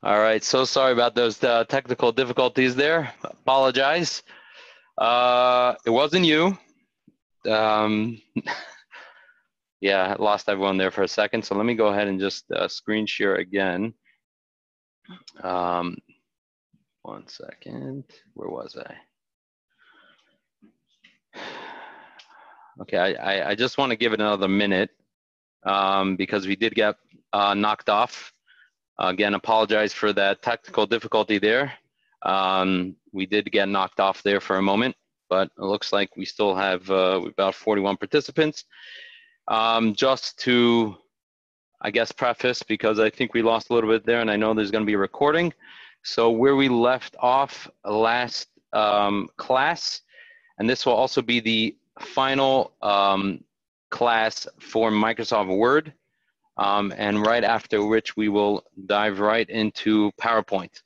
All right, so sorry about those technical difficulties there. Apologize. It wasn't you. Um, yeah, I lost everyone there for a second. So let me go ahead and just screen share again. Um, 1 second. Where was I? Okay, I just want to give it another minute because we did get knocked off. Again, apologize for that technical difficulty there. We did get knocked off there for a moment, but it looks like we still have about 41 participants. Just to, I guess, preface, because I think we lost a little bit there, and I know there's going to be a recording. So where we left off last class, and this will also be the final class for Microsoft Word, and right after which we will dive right into PowerPoint.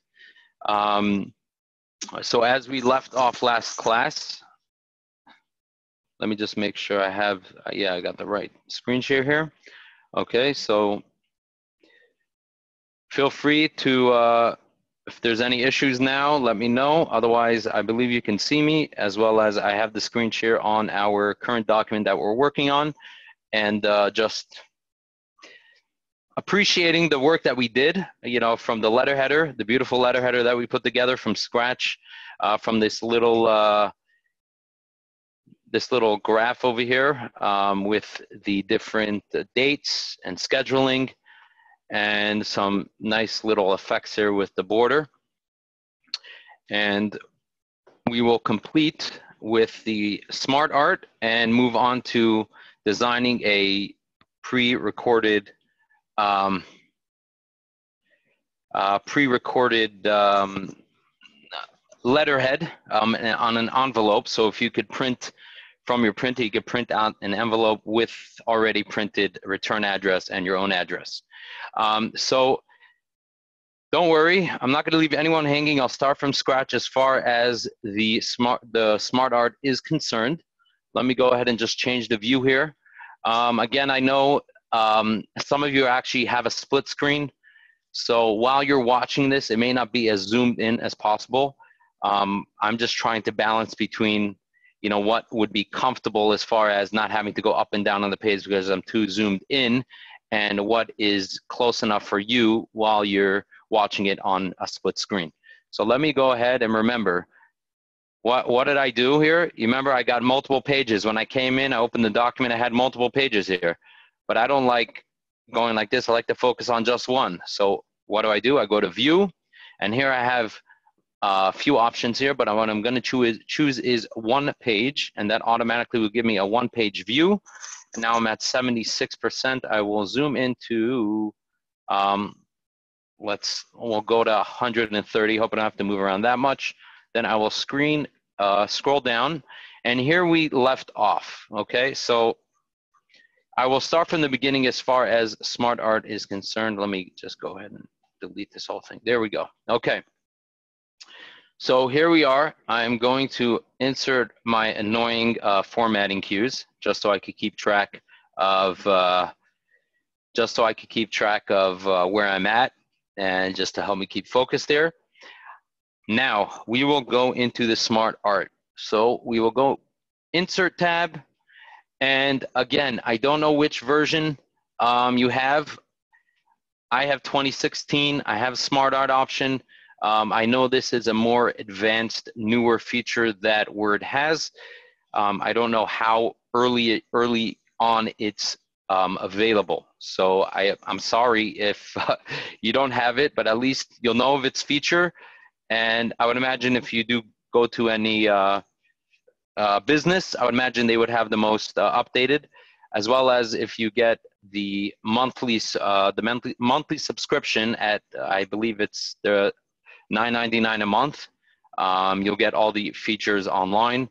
So as we left off last class, let me just make sure I have, yeah, I got the right screen share here. Okay, so feel free to, if there's any issues now, let me know. Otherwise, I believe you can see me, as well as I have the screen share on our current document that we're working on, and just appreciating the work that we did, you know, from the letter header, the beautiful letter header that we put together from scratch, from this little graph over here with the different dates and scheduling, and some nice little effects here with the border. And we will complete with the SmartArt and move on to designing a pre-recorded letterhead on an envelope. So if you could print from your printer, you could print out an envelope with already printed return address and your own address. So don't worry, I'm not going to leave anyone hanging. I'll start from scratch as far as the SmartArt is concerned. Let me go ahead and just change the view here. Again, I know some of you actually have a split screen. So while you're watching this, it may not be as zoomed in as possible. I'm just trying to balance between, you know, what would be comfortable as far as not having to go up and down on the page because I'm too zoomed in, and what is close enough for you while you're watching it on a split screen. So let me go ahead and remember, what did I do here? You remember I got multiple pages. When I came in, I opened the document, I had multiple pages here. But I don't like going like this. I like to focus on just one. So what do? I go to View, and here I have a few options here, but what I'm going to choose is one page, and that automatically will give me a one-page view. And now I'm at 76%. I will zoom into, we'll go to 130, hoping I don't have to move around that much. Then I will scroll down, and here we left off, okay? So I will start from the beginning as far as SmartArt is concerned. Let me just go ahead and delete this whole thing. There we go. Okay. So here we are. I'm going to insert my annoying formatting cues just so I could keep track of where I'm at, and just to help me keep focus there. Now we will go into the SmartArt. So we will go Insert tab. And again, I don't know which version you have. I have 2016. I have SmartArt option. I know this is a more advanced, newer feature that Word has. I don't know how early on it's available. So I'm sorry if you don't have it, but at least you'll know of its feature. And I would imagine if you do go to any business, I would imagine they would have the most updated, as well as if you get the monthly subscription at, I believe it's the $9.99 a month. You'll get all the features online.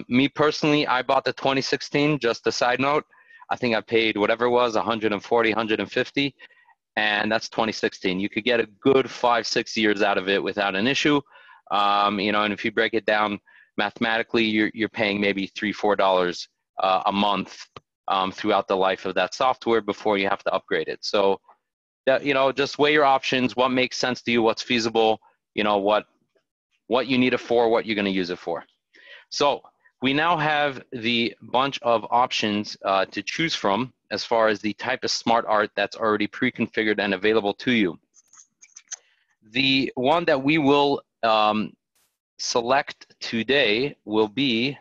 Me personally, I bought the 2016, just a side note. I think I paid whatever it was, 140, 150, and that's 2016. You could get a good 5-6 years out of it without an issue. You know, and if you break it down mathematically, you're paying maybe $3-4 a month throughout the life of that software before you have to upgrade it. So that, you know, just weigh your options, what makes sense to you, what's feasible, you know, what you need it for, what you're going to use it for. So we now have the bunch of options to choose from as far as the type of smart art that's already pre-configured and available to you. The one that we will select today will be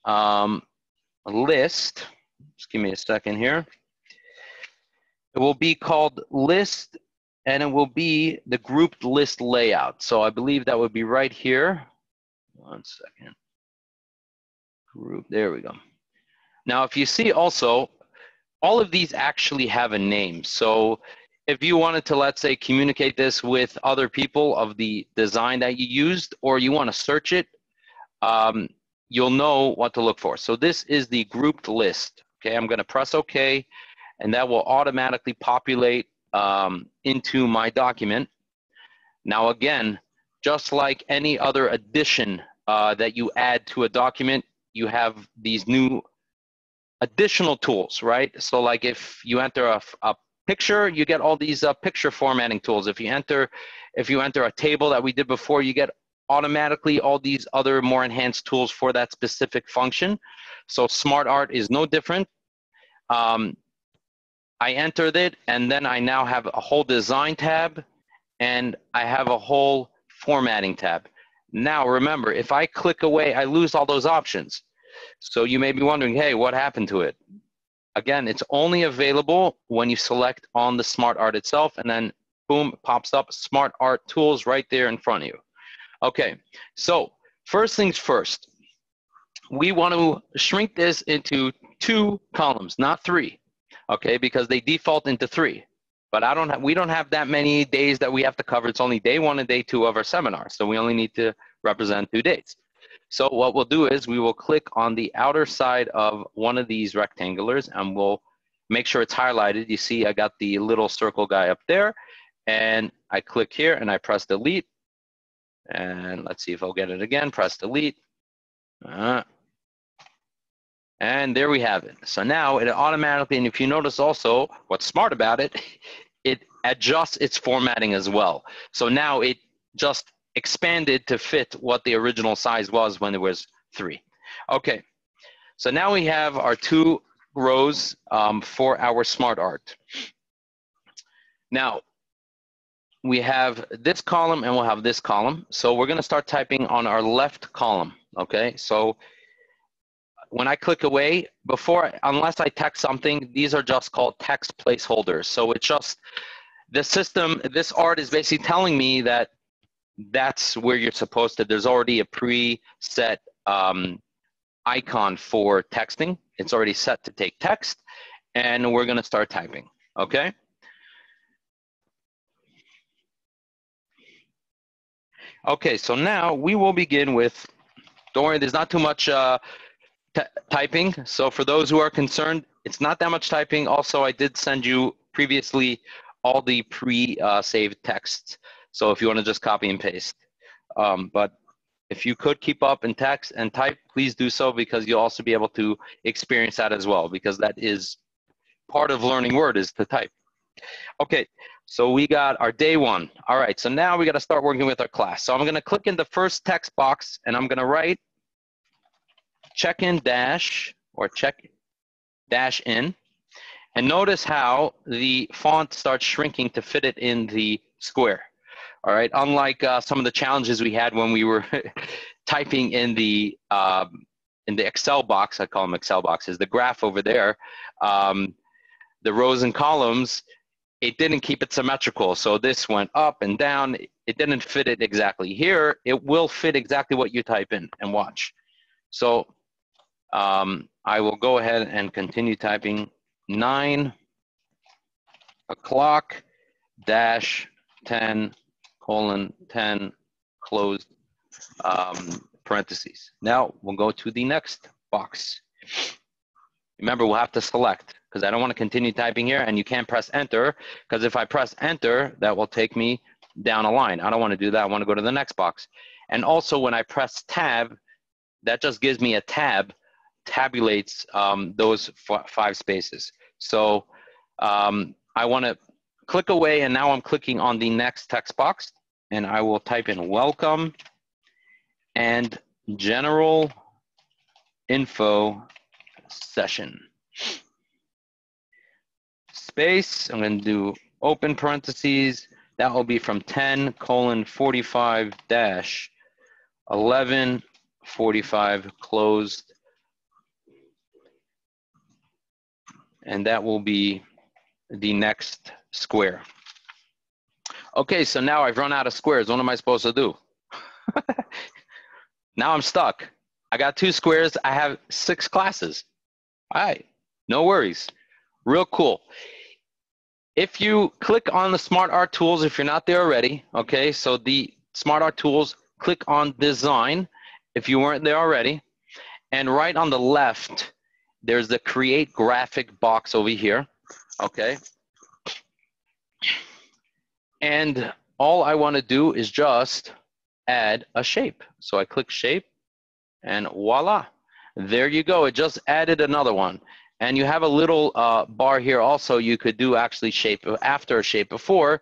a list. Just give me a second here. It will be called list, and it will be the grouped list layout. So I believe that would be right here. One second. Group, there we go. Now, if you see also, all of these actually have a name. So if you wanted to, let's say, communicate this with other people of the design that you used, or you want to search it, you'll know what to look for. So this is the grouped list. Okay, I'm going to press OK, and that will automatically populate into my document. Now, again, just like any other addition that you add to a document, you have these new additional tools, right? So like if you enter a picture, you get all these picture formatting tools. If you enter a table that we did before, you get automatically all these other more enhanced tools for that specific function. So SmartArt is no different. I entered it, and then I now have a whole design tab, and I have a whole formatting tab. Now remember, if I click away, I lose all those options. So you may be wondering, hey, what happened to it? Again, it's only available when you select on the SmartArt itself, and then boom, it pops up SmartArt Tools right there in front of you. Okay, so first things first, we want to shrink this into 2 columns, not 3, okay, because they default into 3. But we don't have that many days that we have to cover. It's only day 1 and day 2 of our seminar, so we only need to represent 2 days. So what we'll do is we will click on the outer side of one of these rectangulars, and we'll make sure it's highlighted. You see I got the little circle guy up there, and I click here and I press delete. And let's see if I'll get it again. Press delete. And there we have it. So now it automatically, and if you notice also, what's smart about it, it adjusts its formatting as well. So now it just expanded to fit what the original size was when it was 3. Okay, so now we have our 2 rows for our SmartArt. Now, we have this column and we'll have this column. So we're gonna start typing on our left column, okay? So when I click away, unless I text something, these are just called text placeholders. So it's just, the system, this art is basically telling me that that's where you're supposed to, there's already a preset icon for texting. It's already set to take text, and we're gonna start typing, okay? Okay, so now we will begin with, don't worry, there's not too much typing. So for those who are concerned, it's not that much typing. Also, I did send you previously all the pre-saved texts. So if you want to just copy and paste. But if you could keep up in text and type, please do so, because you'll also be able to experience that as well, because that is part of learning Word, is to type. Okay, so we got our day 1. All right, so now we got to start working with our class. So I'm going to click in the first text box, and I'm going to write check-in dash, or check dash in. And notice how the font starts shrinking to fit it in the square. All right, unlike some of the challenges we had when we were typing in the Excel box, I call them Excel boxes, the graph over there, the rows and columns, it didn't keep it symmetrical. So this went up and down. It didn't fit it exactly. Here, it will fit exactly what you type in, and watch. So I will go ahead and continue typing 9 o'clock dash 10 colon 10 closed parentheses. Now we'll go to the next box. Remember, we'll have to select, because I don't want to continue typing here, and you can't press enter, because if I press enter, that will take me down a line. I don't want to do that. I want to go to the next box. And also when I press tab, that just gives me a tab, tabulates those 5 spaces. So I want to click away, and now I'm clicking on the next text box, and I will type in welcome and general info session. Space, I'm going to do open parentheses. That will be from 10:45-11:45 closed. And that will be the next square. Okay, so now I've run out of squares. What am I supposed to do? Now I'm stuck. I got 2 squares. I have 6 classes. All right, no worries. Real cool. If you click on the SmartArt Tools, if you're not there already, okay, so the SmartArt Tools, click on Design if you weren't there already. And right on the left, there's the Create Graphic box over here, okay? And all I want to do is just add a shape. So I click Shape, and voila. There you go. It just added another one. And you have a little bar here also. You could do actually shape after, shape before,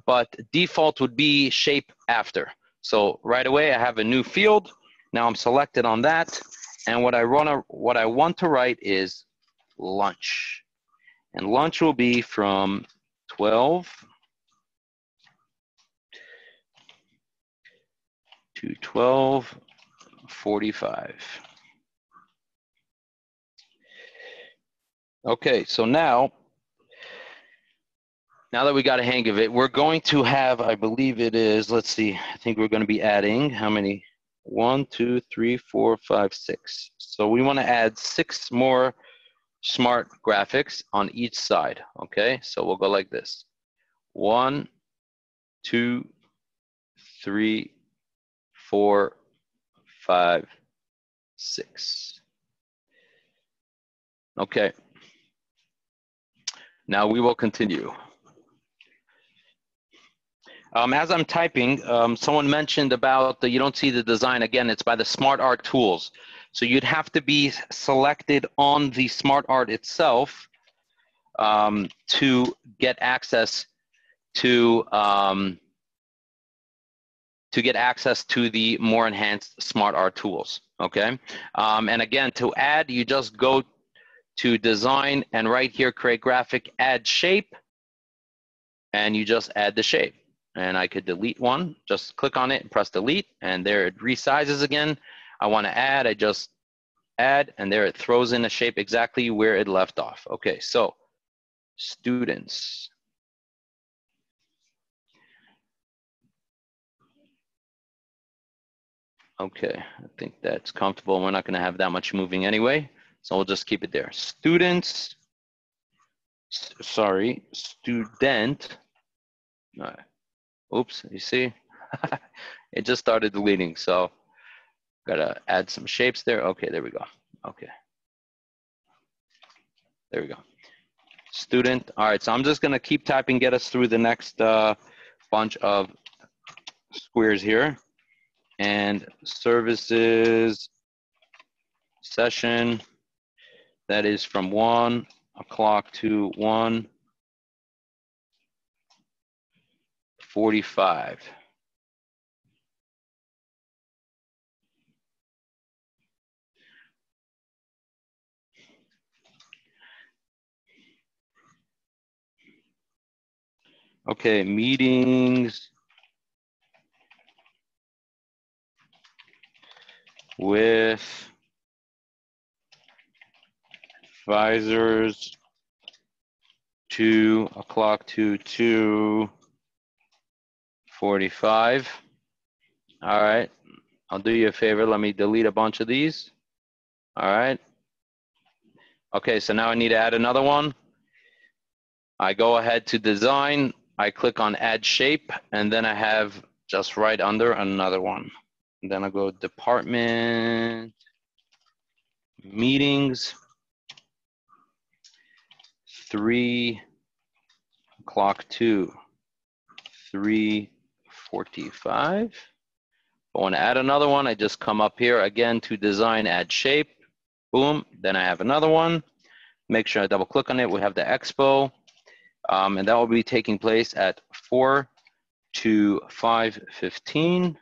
but default would be shape after. So right away, I have a new field. Now I'm selected on that. And what I want to write is lunch. And lunch will be from 12 to 12:45. Okay, so now that we got a hang of it, we're going to have, I believe it is, let's see, I think we're going to be adding how many? 1, 2, 3, 4, 5, 6. So we want to add 6 more smart graphics on each side. Okay, so we'll go like this: 1, 2, 3, 4, 5, 6. Okay. Now we will continue. As I'm typing, someone mentioned about you don't see the design. Again, it's by the SmartArt Tools. So you'd have to be selected on the SmartArt itself to get access to the more enhanced SmartArt Tools. Okay, and again, to add, you just go to Design, and right here, Create Graphic, Add Shape, and you just add the shape. And I could delete one, just click on it and press delete, and there it resizes again. I want to add, I just add, and there it throws in a shape exactly where it left off. Okay, so students. Okay, I think that's comfortable. We're not going to have that much moving anyway, so we'll just keep it there. Students, sorry, student. All right. Oops, you see? It just started deleting, so gotta add some shapes there. Okay, there we go. Okay. There we go. Student. All right, so I'm just gonna keep typing, get us through the next bunch of squares here. And services session, that is from 1 o'clock to 1:45. Okay, meetings with advisors 2 o'clock to 2:45. All right, I'll do you a favor. Let me delete a bunch of these. All right. Okay, so now I need to add another one. I go ahead to design. I click on add shape, and then I have just right under another one. And then I go department, meetings, 3 o'clock to 3:45. If I want to add another one, I just come up here again to design, add shape, boom. Then I have another one. Make sure I double click on it. We have the expo. And that will be taking place at 4 to 5:15.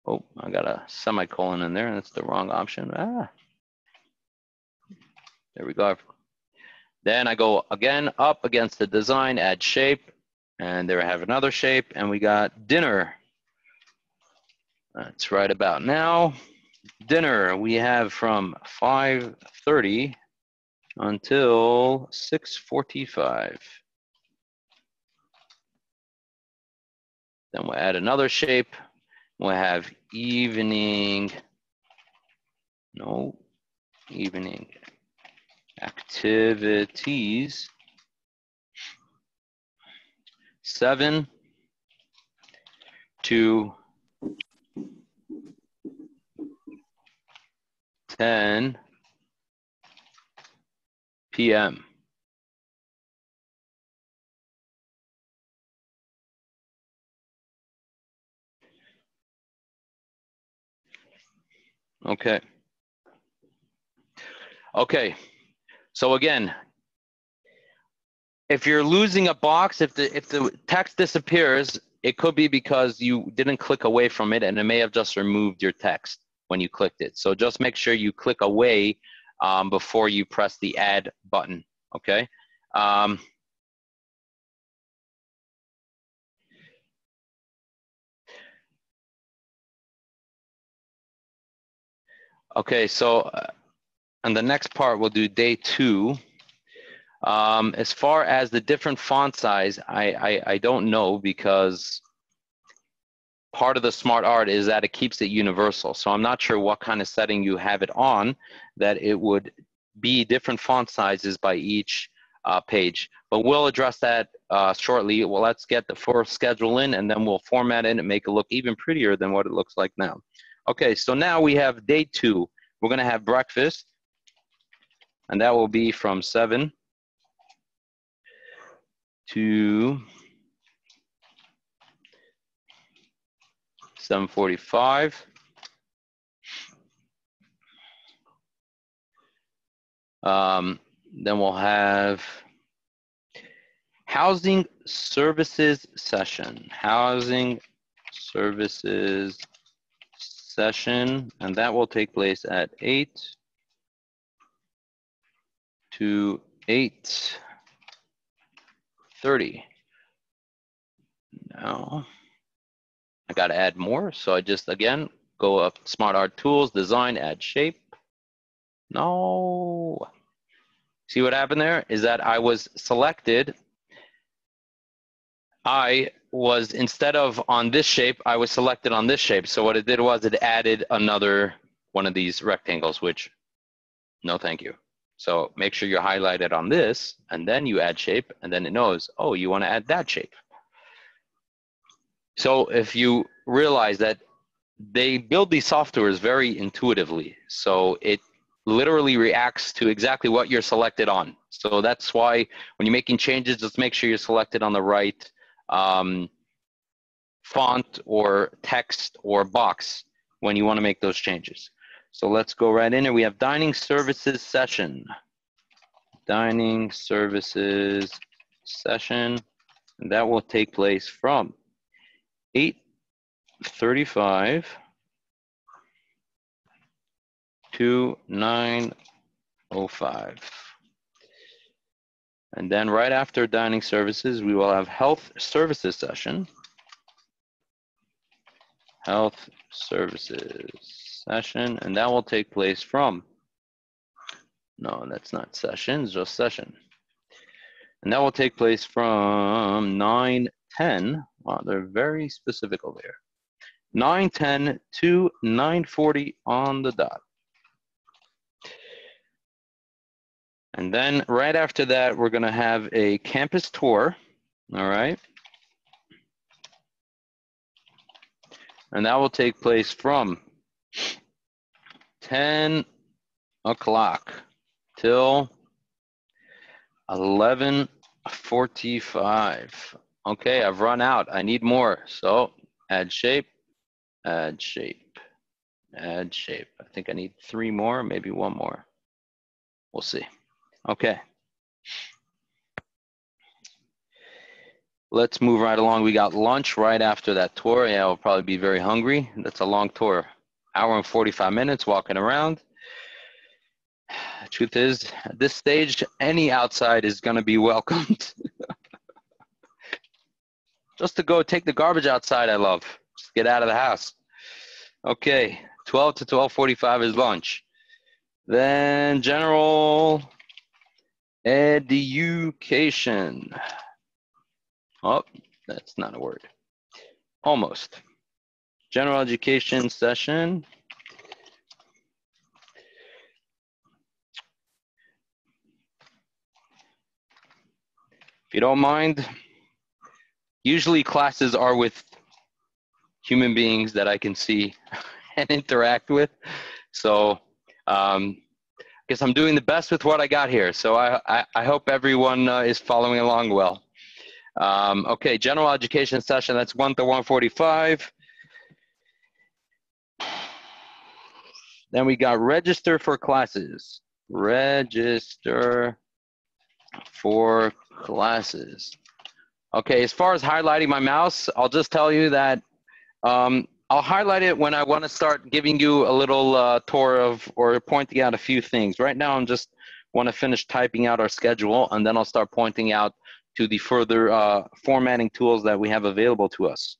Oh, I got a semicolon in there, and that's the wrong option. Ah, there we go. Then I go again up against the design, add shape, and there I have another shape, and we got dinner. That's right about now. Dinner we have from 5:30 until 6:45. Then we'll add another shape. We'll have evening activities, 7 to 10 p.m. Okay. Okay. So again, if you're losing a box, if the text disappears, it could be because you didn't click away from it, and it may have just removed your text when you clicked it. So just make sure you click away before you press the add button. Okay. Okay. So, and the next part we'll do day 2. As far as the different font size, I don't know, because part of the SmartArt is that it keeps it universal. So I'm not sure what kind of setting you have it on, that it would be different font sizes by each page. But we'll address that shortly. Well, let's get the first schedule in, and then we'll format it and make it look even prettier than what it looks like now. Okay, so now we have day 2. We're gonna have breakfast, and that will be from 7 to 7:45. Then we'll have housing services session. Housing services session, and that will take place at 8 to 8:30. Now, I got to add more, so I just, again, go up SmartArt Tools, Design, Add Shape. No. See what happened there? Is that I was selected. Instead of on this shape, I was selected on this shape. So what it did was it added another one of these rectangles, which, no thank you. So make sure you're highlighted on this, and then you add shape, and then it knows, oh, you want to add that shape. So if you realize that they build these softwares very intuitively, so it literally reacts to exactly what you're selected on. So that's why when you're making changes, just make sure you're selected on the right font or text or box when you want to make those changes. So let's go right in here. We have dining services session. Dining services session, and that will take place from 8:35 to 9:05. And then right after dining services, we will have health services session. Health services session, and that will take place from, no, that's not sessions, just session. And that will take place from 9:10. Wow, they're very specific over here. 9:10 to 9:40 on the dot. And then right after that, we're gonna have a campus tour, all right? And that will take place from 10 o'clock till 11:45. Okay, I've run out. I need more. So add shape, add shape. Add shape. I think I need 3 more, maybe 1 more. We'll see. Okay. Let's move right along. We got lunch right after that tour. Yeah, I'll probably be very hungry. That's a long tour. Hour and 45 minutes walking around. Truth is, at this stage, any outside is going to be welcomed. Just to go take the garbage outside, I love. Just get out of the house. Okay, 12 to 12:45 is lunch. Then general education. Oh, that's not a word. Almost. General education session. If you don't mind, usually classes are with human beings that I can see and interact with. So I guess I'm doing the best with what I got here. So I hope everyone is following along well. Okay, general education session, that's 1 to 1:45. Then we got register for classes. Register for classes. Okay, as far as highlighting my mouse, I'll just tell you that I'll highlight it when I want to start giving you a little tour of, or pointing out a few things. Right now, I'm just want to finish typing out our schedule, and then I'll start pointing out to the further formatting tools that we have available to us.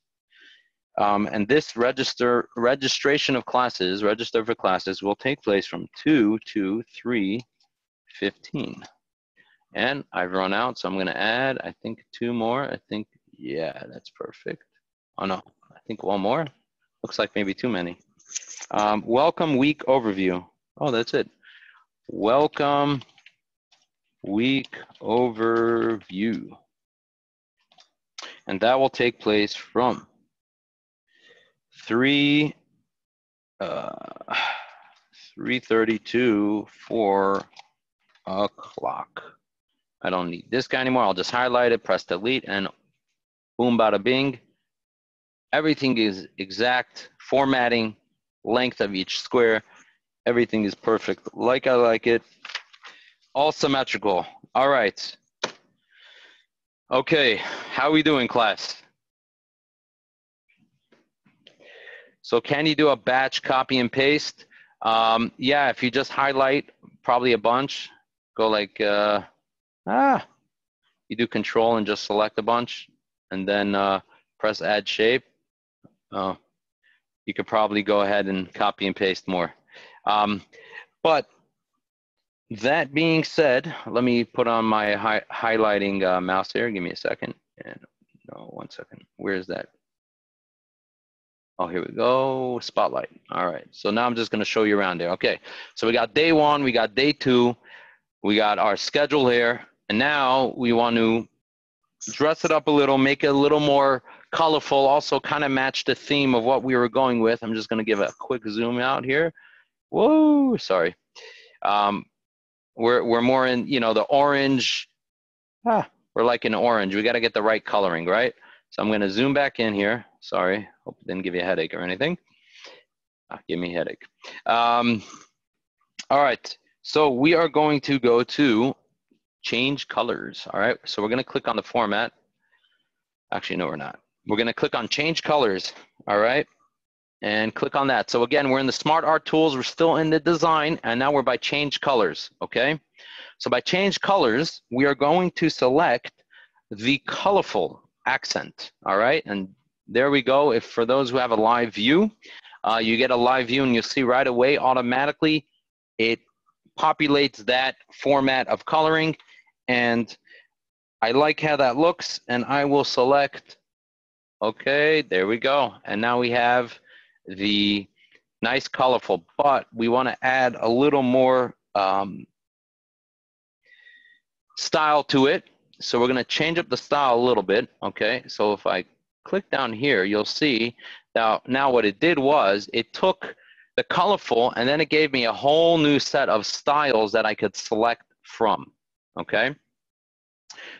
And this registration of classes, register for classes, will take place from 2 to 3:15. And I've run out, so I'm going to add, I think, 2 more. I think, yeah, that's perfect. Oh, no, I think 1 more. Looks like maybe too many. Welcome week overview. Oh, that's it. Welcome week overview. And that will take place from 3:30 to 4 o'clock. I don't need this guy anymore. I'll just highlight it, press delete, and boom, bada bing. Everything is exact. Formatting, length of each square, everything is perfect. Like I like it. All symmetrical. All right. Okay, how are we doing, class? So can you do a batch copy and paste? Yeah, if you just highlight probably a bunch, go like, you do control and just select a bunch, and then press add shape. You could probably go ahead and copy and paste more. But that being said, let me put on my highlighting mouse here. Give me a second. And no, 1 second. Where is that? Oh, here we go. Spotlight. All right. So now I'm just going to show you around there. Okay. So we got day 1. We got day 2. We got our schedule here. And now we want to dress it up a little, make it a little more colorful, also kind of match the theme of what we were going with. I'm just going to give a quick zoom out here. Whoa, sorry. We're more in, you know, the orange. We're like in orange. We got to get the right coloring, right? So I'm going to zoom back in here. Sorry, hope it didn't give you a headache or anything. Give me a headache. All right, so we are going to go to change colors. All right, so we're going to click on the format. Actually, no, we're not. We're going to click on change colors. All right, and click on that. So again, we're in the SmartArt Tools. We're still in the design, and now we're by change colors. Okay, so by change colors, we are going to select the colorful accent. All right, and there we go. If for those who have a live view, you get a live view, and you'll see right away automatically it populates that format of coloring, and I like how that looks, and I will select. Okay, there we go, and now we have the nice colorful, but we want to add a little more style to it. So we're going to change up the style a little bit. Okay, so if I click down here, you'll see now what it did was it took the colorful and then it gave me a whole new set of styles that I could select from. Okay,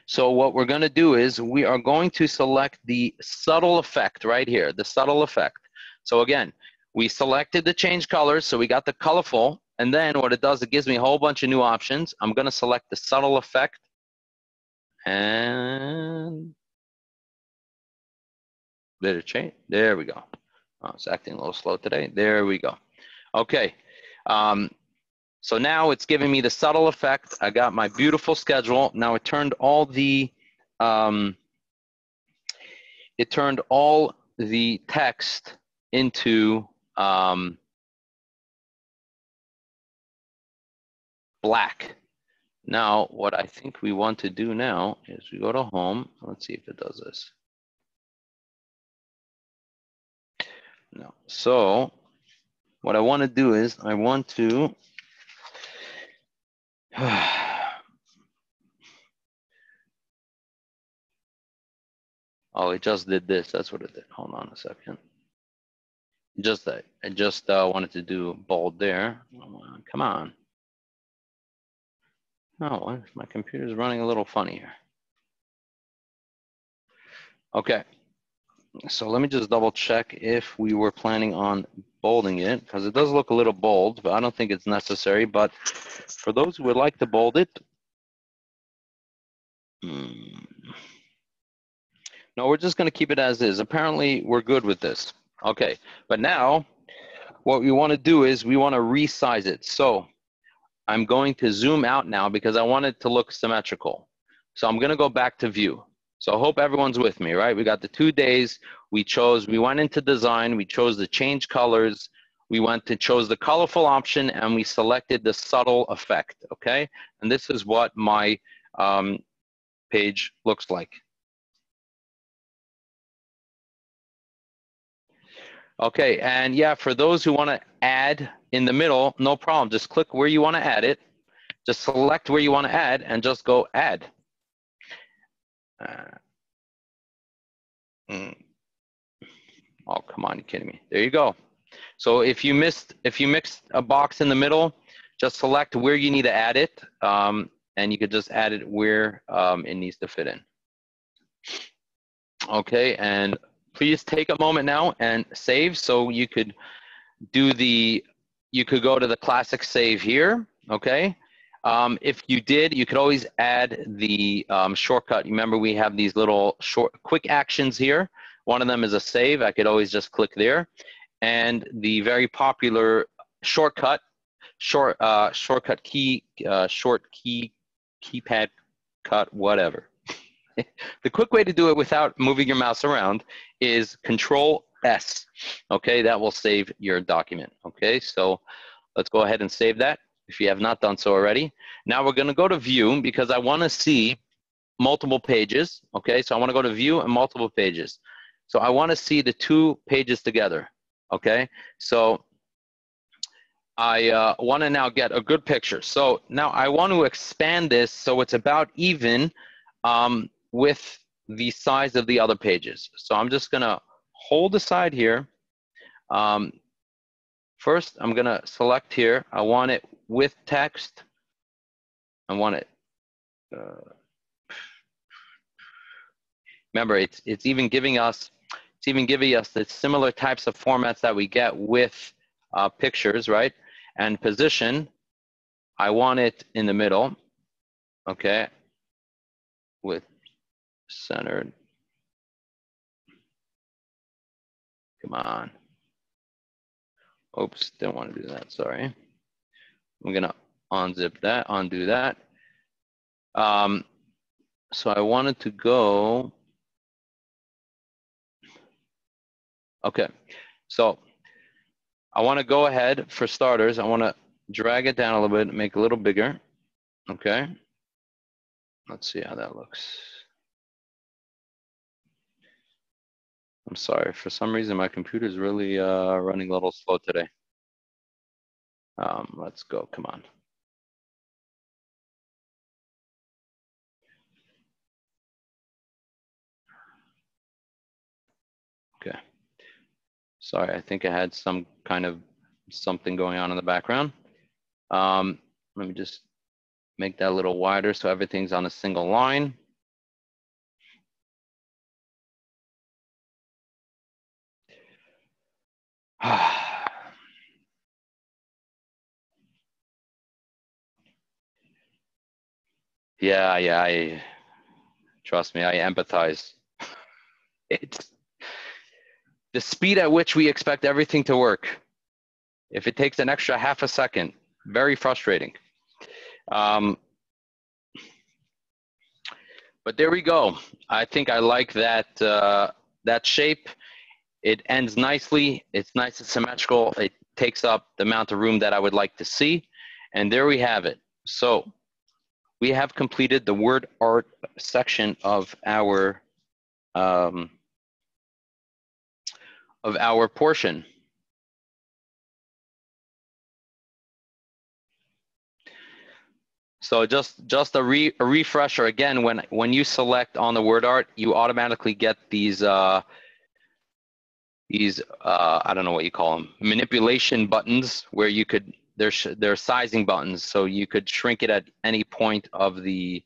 so what we're going to do is we are going to select the subtle effect right here, the subtle effect. So again, We selected the change colors, so we got the colorful, and then what it does, it gives me a whole bunch of new options. I'm gonna select the subtle effect, and did it change? There we go. Oh, it's acting a little slow today. There we go. Okay, so now it's giving me the subtle effect. I got my beautiful schedule. Now it turned all the text into black. Now, what I think we want to do now is we go to home. Let's see if it does this. No. So what I want to do is I want to oh, it just did this. That's what it did. Hold on a second. I just wanted to do bold there. Come on. Oh, my computer's running a little funny here. Okay. So let me just double check if we were planning on bolding it, because it does look a little bold, but I don't think it's necessary. But for those who would like to bold it, no, we're just going to keep it as is. Apparently, we're good with this. Okay, but now what we want to do is we want to resize it. So I'm going to zoom out now because I want it to look symmetrical. So I'm going to go back to view. So I hope everyone's with me, right? We got the 2 days. We went into design. We chose the change colors. We chose the colorful option, and we selected the subtle effect, okay? And this is what my page looks like. Okay, and yeah, for those who want to add in the middle, no problem. Just click where you want to add it. Just select where you want to add and just go add. Oh, come on, you kidding me? There you go. So if you mixed a box in the middle, just select where you need to add it, and you could just add it where it needs to fit in. Okay, and please take a moment now and save. So you could go to the classic save here. Okay. If you did, you could always add the shortcut. Remember, we have these little quick actions here. One of them is a save. I could always just click there. And the very popular shortcut key, keypad cut, whatever. The quick way to do it without moving your mouse around is Control S. Okay, that will save your document. Okay, so let's go ahead and save that if you have not done so already. Now we're going to go to View because I want to see multiple pages. Okay, so I want to go to View and multiple pages. So I want to see the 2 pages together. Okay, so I want to now get a good picture. So now I want to expand this so it's about even with the size of the other pages. So I'm just going to hold aside here. First, I'm going to select here. I want it with text. I want it. Remember, it's even giving us the similar types of formats that we get with pictures, right? And position, I want it in the middle. Okay, with centered. Come on. Oops, didn't want to do that, sorry. I'm gonna unzip that, undo that. So I wanted to go, okay. So I want to go ahead, for starters, I want to drag it down a little bit, make it a little bigger, okay? Let's see how that looks. I'm sorry, for some reason my computer is really running a little slow today. Let's go, come on. Okay. Sorry, I think I had some kind of something going on in the background. Let me just make that a little wider so everything's on a single line. Yeah, trust me, I empathize. It's the speed at which we expect everything to work. If it takes an extra half a second, very frustrating. But there we go. I think I like that, that shape. It ends nicely. It's nice and symmetrical. It takes up the amount of room that I would like to see. And there we have it. So we have completed the word art section of our portion. So just a refresher again. When you select on the word art, you automatically get these I don't know what you call them, manipulation buttons, where you could they're sizing buttons, so you could shrink it at any point of the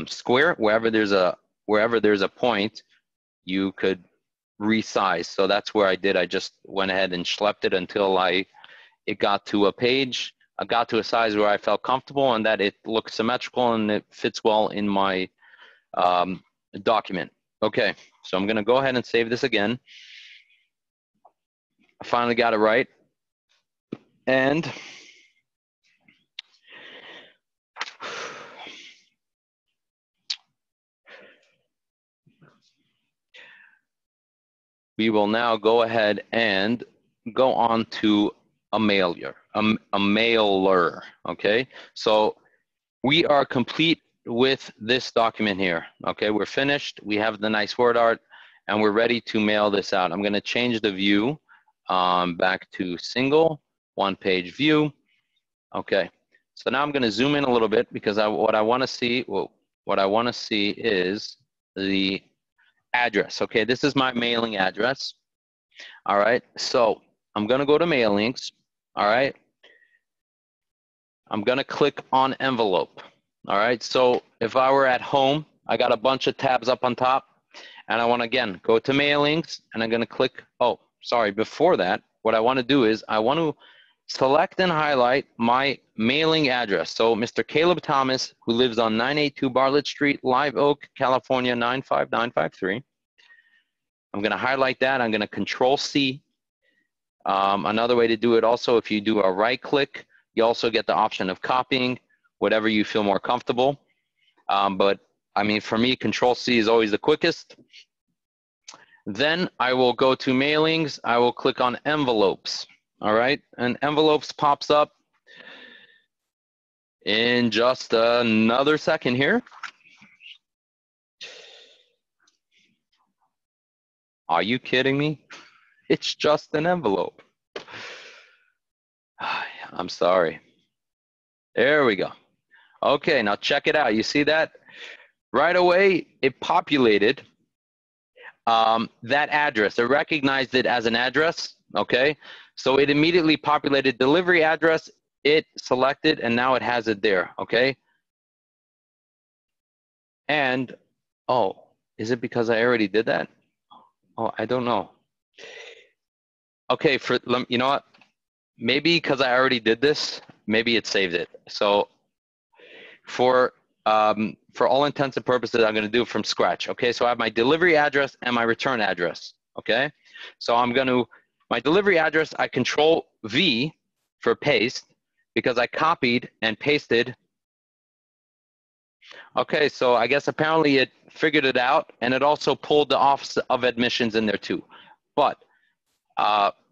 square. Wherever there's a point, you could resize. So that's where I did. I just went ahead and schlepped it until it got to a page. I got to a size where I felt comfortable and that it looks symmetrical and it fits well in my document. Okay, so I'm going to go ahead and save this again. I finally got it right. And we will now go ahead and go on to a mailer, okay? So we are complete with this document here, okay? We're finished, we have the nice word art, and we're ready to mail this out. I'm gonna change the view back to single, one-page view. Okay, so now I'm gonna zoom in a little bit because what I wanna see is the address. Okay, this is my mailing address. All right, so I'm gonna go to mailings. All right, I'm gonna click on envelope. All right, so if I were at home, I got a bunch of tabs up on top, and I want to again go to mailings, and I'm gonna click. Oh, sorry. Before that, what I want to do is I want to select and highlight my mailing address. So Mr. Caleb Thomas, who lives on 982 Bartlett Street, Live Oak, California 95953. I'm going to highlight that. I'm going to Control C. Another way to do it also, if you do a right click, you also get the option of copying, whatever you feel more comfortable. But I mean, for me, Control C is always the quickest. Then I will go to mailings. I will click on envelopes. All right, and envelopes pops up in just another second here. Are you kidding me? It's just an envelope. I'm sorry. There we go. Okay, now check it out. You see that? Right away, it populated that address. It recognized it as an address, okay? So it immediately populated delivery address, it selected, and now it has it there, okay? And, oh, is it because I already did that? Oh, I don't know. Okay, you know what? Maybe because I already did this, maybe it saved it. So for all intents and purposes, I'm going to do it from scratch. Okay, so I have my delivery address and my return address. Okay, so I'm going to, my delivery address, I Control V for paste because I copied and pasted. Okay, so I guess apparently it figured it out, and it also pulled the Office of Admissions in there too. But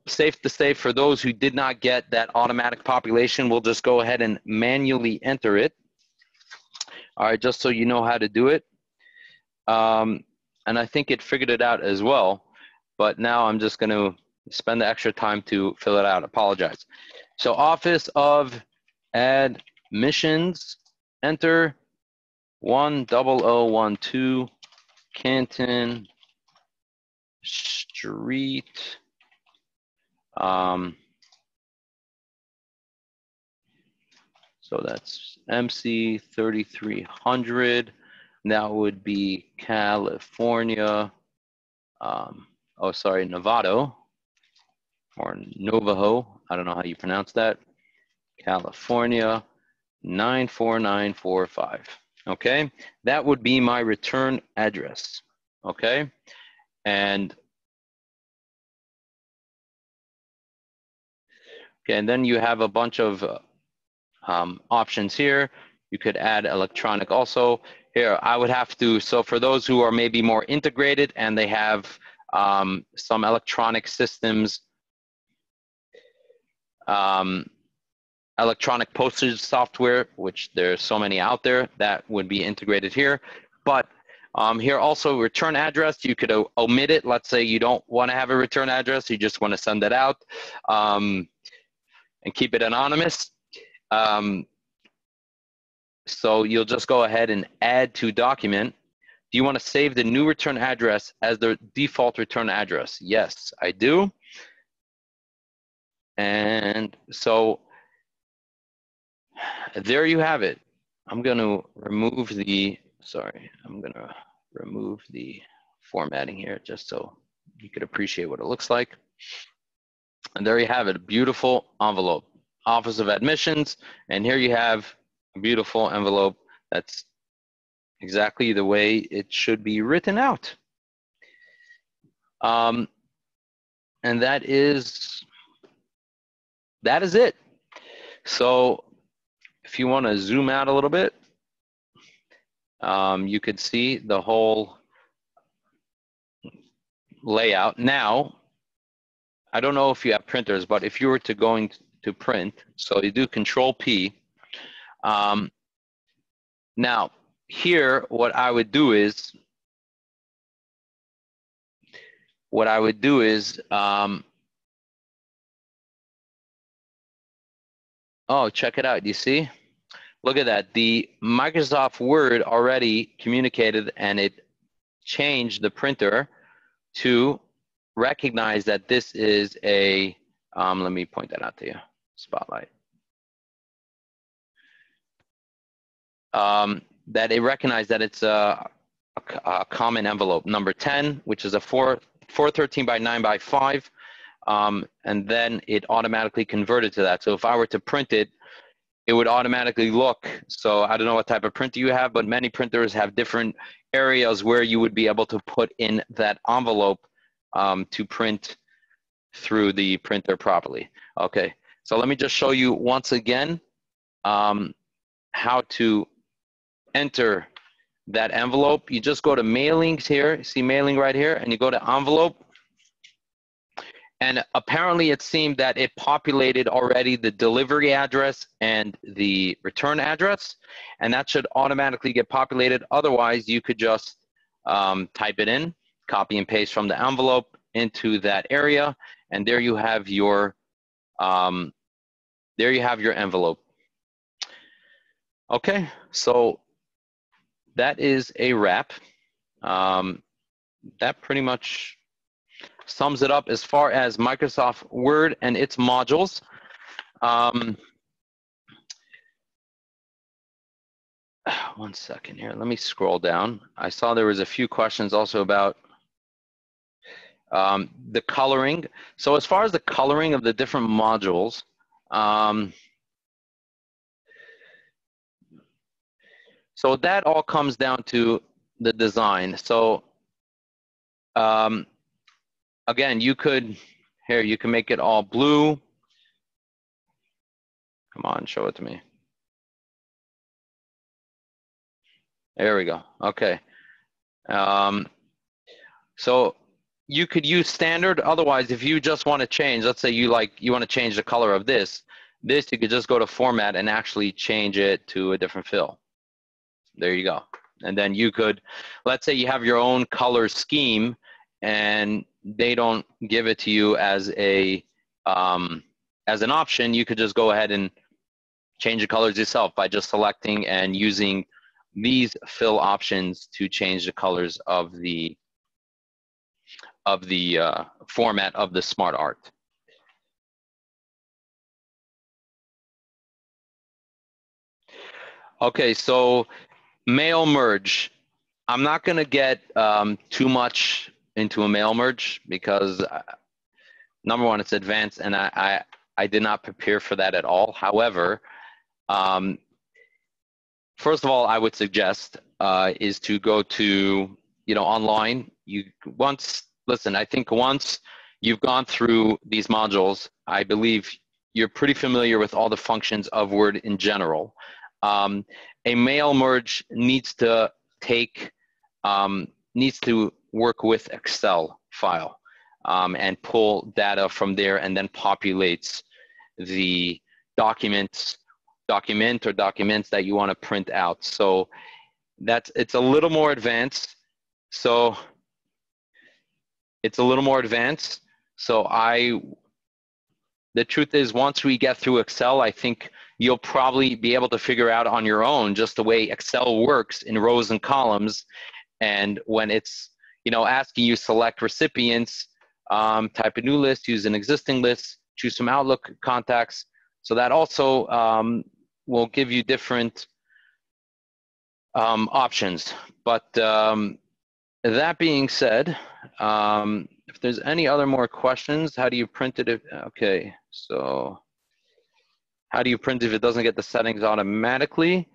safe to say, for those who did not get that automatic population, we'll just go ahead and manually enter it. All right, just so you know how to do it. And I think it figured it out as well, but now I'm just going to spend the extra time to fill it out. Apologize. So Office of Admissions, enter 10012 Canton Street. So that's MC 3300. That would be California. Oh, sorry, Novato or Navajo. I don't know how you pronounce that. California 94945. Okay, that would be my return address. Okay, and then you have a bunch of options here. You could add electronic also. Here, I would have to, so for those who are maybe more integrated and they have some electronic systems, electronic postage software, which there's so many out there, that would be integrated here. But here also, return address, you could omit it. Let's say you don't want to have a return address, you just want to send it out and keep it anonymous. So you'll just go ahead and add to document. Do you want to save the new return address as the default return address? Yes, I do. And so there you have it. I'm going to remove the, I'm going to remove the formatting here just so you could appreciate what it looks like. And there you have it, a beautiful envelope. Office of Admissions, and here you have a beautiful envelope that's exactly the way it should be written out. And that is it. So if you want to zoom out a little bit, you could see the whole layout. Now, I don't know if you have printers, but if you were to going to print, so you do Control P. Now, here, what I would do is, oh, check it out. You see? Look at that. The Microsoft Word already communicated and it changed the printer to recognize that this is a, let me point that out to you, Spotlight. That it recognized that it's a common envelope, number 10, which is a 413 by 9 by 5. And then it automatically converted to that. So if I were to print it, it would automatically look. So I don't know what type of printer you have, but many printers have different areas where you would be able to put in that envelope to print through the printer properly. Okay, so let me just show you once again how to enter that envelope. You just go to mailings here, see mailing right here, and you go to envelope. And apparently it seemed that it populated already the delivery address and the return address, and that should automatically get populated. Otherwise, you could just type it in, copy and paste from the envelope into that area, and there you have your envelope. Okay, so that is a wrap. That pretty much sums it up as far as Microsoft Word and its modules. One second here, let me scroll down. I saw there was a few questions also about the coloring. So as far as the coloring of the different modules, so that all comes down to the design. So again, you can make it all blue. Come on, show it to me. There we go. Okay. So you could use standard. Otherwise, if you just want to change, let's say you want to change the color of this, you could just go to format and actually change it to a different fill. There you go. And then you could, let's say you have your own color scheme and they don't give it to you as an option, you could just go ahead and change the colors yourself by just selecting and using these fill options to change the colors of the format of the SmartArt. Okay, so mail merge. I'm not going to get too much into a mail merge because number one, it's advanced, and I did not prepare for that at all. However, first of all, I would suggest is to go to, online. I think once you've gone through these modules, I believe you're pretty familiar with all the functions of Word in general. A mail merge needs to work with Excel file and pull data from there, and then populates the document or documents that you want to print out. So it's a little more advanced. So the truth is, once we get through Excel, I think you'll probably be able to figure out on your own just the way Excel works in rows and columns. And when it's, asking you select recipients, type a new list, use an existing list, choose some Outlook contacts. So that also will give you different options. But that being said, if there's any other more questions, how do you print it? Okay, so how do you print if it doesn't get the settings automatically?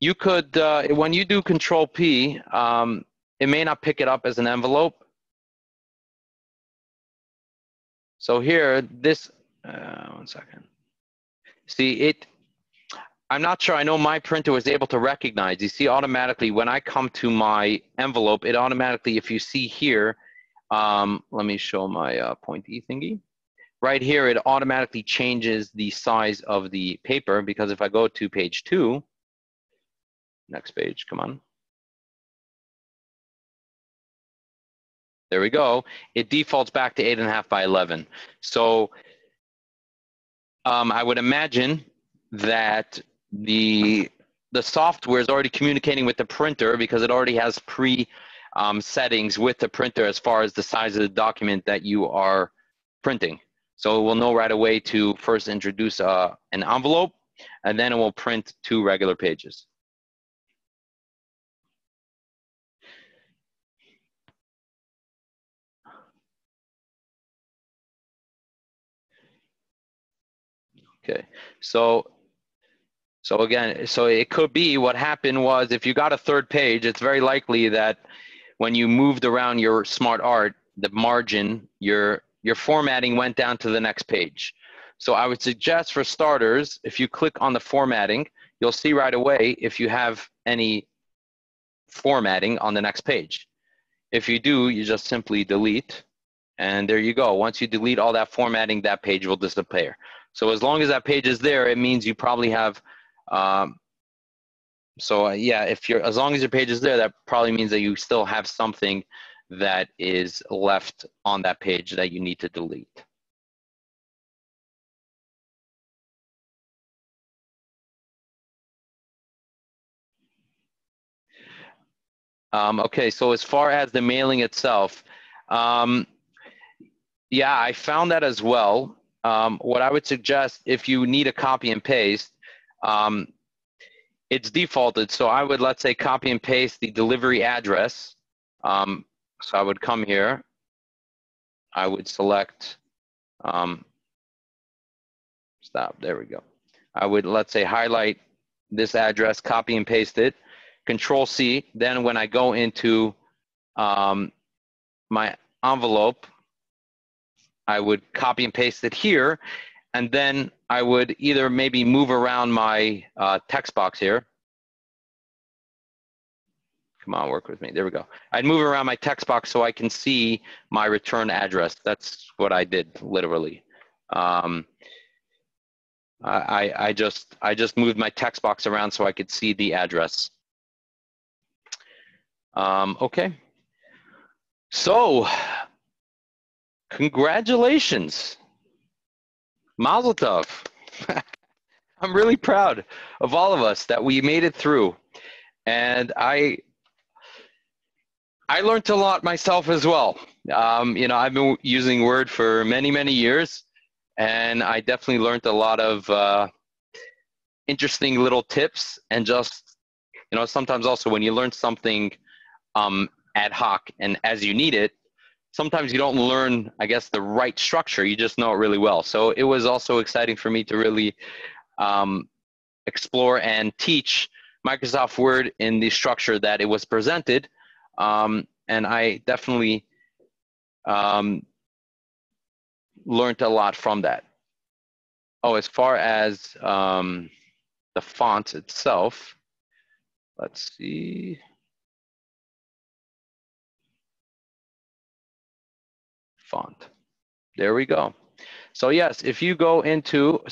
You could, when you do Control P, it may not pick it up as an envelope. So here, this, one second. See, I'm not sure, I know my printer was able to recognize. You see, automatically, when I come to my envelope, it automatically, if you see here, let me show my pointy thingy. Right here, it automatically changes the size of the paper, because if I go to page 2, next page, come on. There we go. It defaults back to 8.5 by 11. So I would imagine that the software is already communicating with the printer, because it already has settings with the printer as far as the size of the document that you are printing. So it will know right away to first introduce an envelope, and then it will print 2 regular pages. Okay, so again, it could be what happened was, if you got a 3rd page, it's very likely that when you moved around your SmartArt, the margin, your formatting went down to the next page. So I would suggest, for starters, if you click on the formatting, you'll see right away if you have any formatting on the next page. If you do, you just simply delete, and there you go. Once you delete all that formatting, that page will disappear. So as long as that page is there, it means you probably have, yeah, as long as your page is there, that probably means that you still have something that is left on that page that you need to delete. Okay, so as far as the mailing itself, yeah, I found that as well. What I would suggest, if you need a copy and paste, it's defaulted. So I would, let's say, copy and paste the delivery address. So I would come here. I would select, stop, there we go. I would, let's say, highlight this address, copy and paste it, Control C. Then when I go into my envelope, I would copy and paste it here, and then I would either maybe move around my text box here. Come on, work with me. There we go. I'd move around my text box so I can see my return address. That's what I did, literally. I just moved my text box around so I could see the address. Okay. So, congratulations. Mazel tov. I'm really proud of all of us that we made it through. And I learned a lot myself as well. I've been using Word for many, many years, and I definitely learned a lot of interesting little tips. And just, sometimes also when you learn something ad hoc and as you need it, sometimes you don't learn, I guess, the right structure. You just know it really well. So it was also exciting for me to really explore and teach Microsoft Word in the structure that it was presented. And I definitely learned a lot from that. Oh, as far as the font itself, let's see. Font. There we go. So yes, if you go into,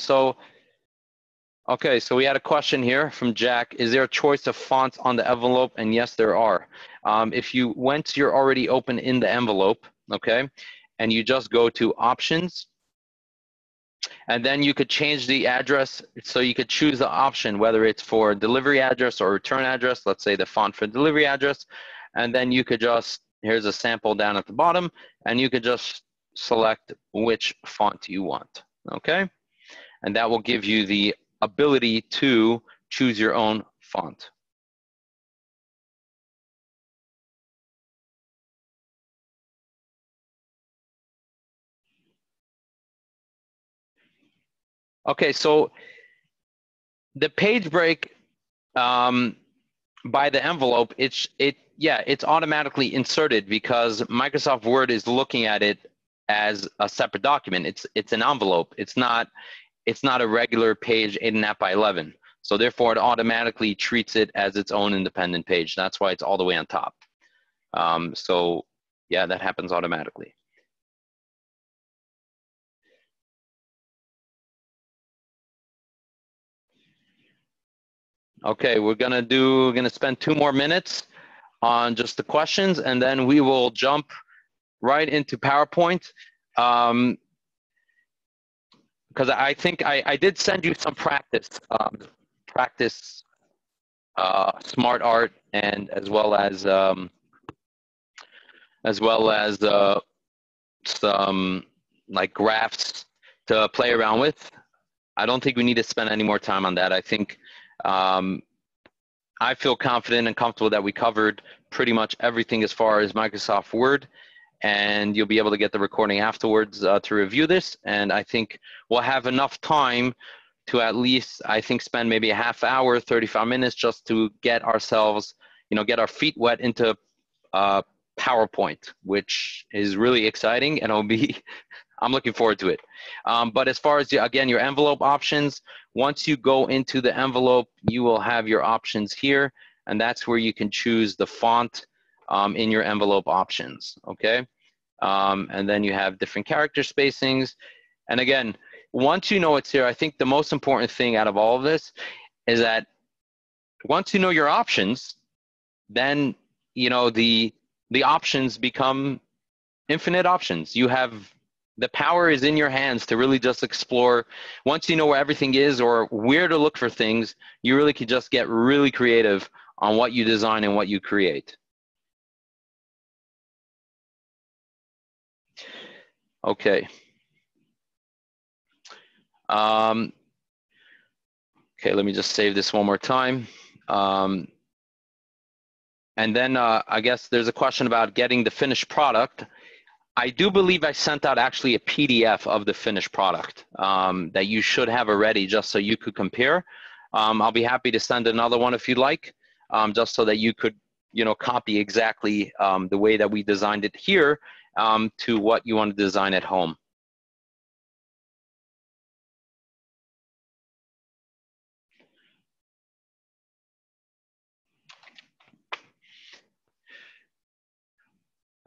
okay, so we had a question here from Jack. Is there a choice of fonts on the envelope? And yes, there are. If you went, you're already open in the envelope, okay? And you just go to options, and then you could change the address. So you could choose the option, whether it's for delivery address or return address, let's say the font for delivery address. And then you could just, here's a sample down at the bottom, and you could just select which font you want, okay? And that will give you the ability to choose your own font. Okay, so the page break by the envelope, it's automatically inserted because Microsoft Word is looking at it as a separate document. It's an envelope. It's not a regular page 8.5 by 11. So therefore, it automatically treats it as its own independent page. That's why it's all the way on top. So yeah, that happens automatically. Okay, we're gonna spend 2 more minutes on just the questions, and then we will jump right into PowerPoint. Because I think I did send you some practice SmartArt, and as well as some like graphs to play around with. I don't think we need to spend any more time on that. I think I feel confident and comfortable that we covered pretty much everything as far as Microsoft Word, and you'll be able to get the recording afterwards to review this. And I think we'll have enough time to at least, I think, spend maybe a half hour, 35 minutes just to get ourselves, get our feet wet into PowerPoint, which is really exciting, and I'm looking forward to it. But as far as, again, your envelope options, once you go into the envelope, you will have your options here, and that's where you can choose the font in your envelope options, okay? And then you have different character spacings. And again, once you know it's here, I think the most important thing out of all of this is that once you know your options, then, the options become infinite options. The power is in your hands to really just explore. Once you know where everything is or where to look for things, you really could just get really creative on what you design and what you create. Okay. Okay, let me just save this one more time. And then I guess there's a question about getting the finished product. I do believe I sent out actually a PDF of the finished product that you should have already, just so you could compare. I'll be happy to send another one if you'd like, just so that you could, copy exactly the way that we designed it here to what you want to design at home.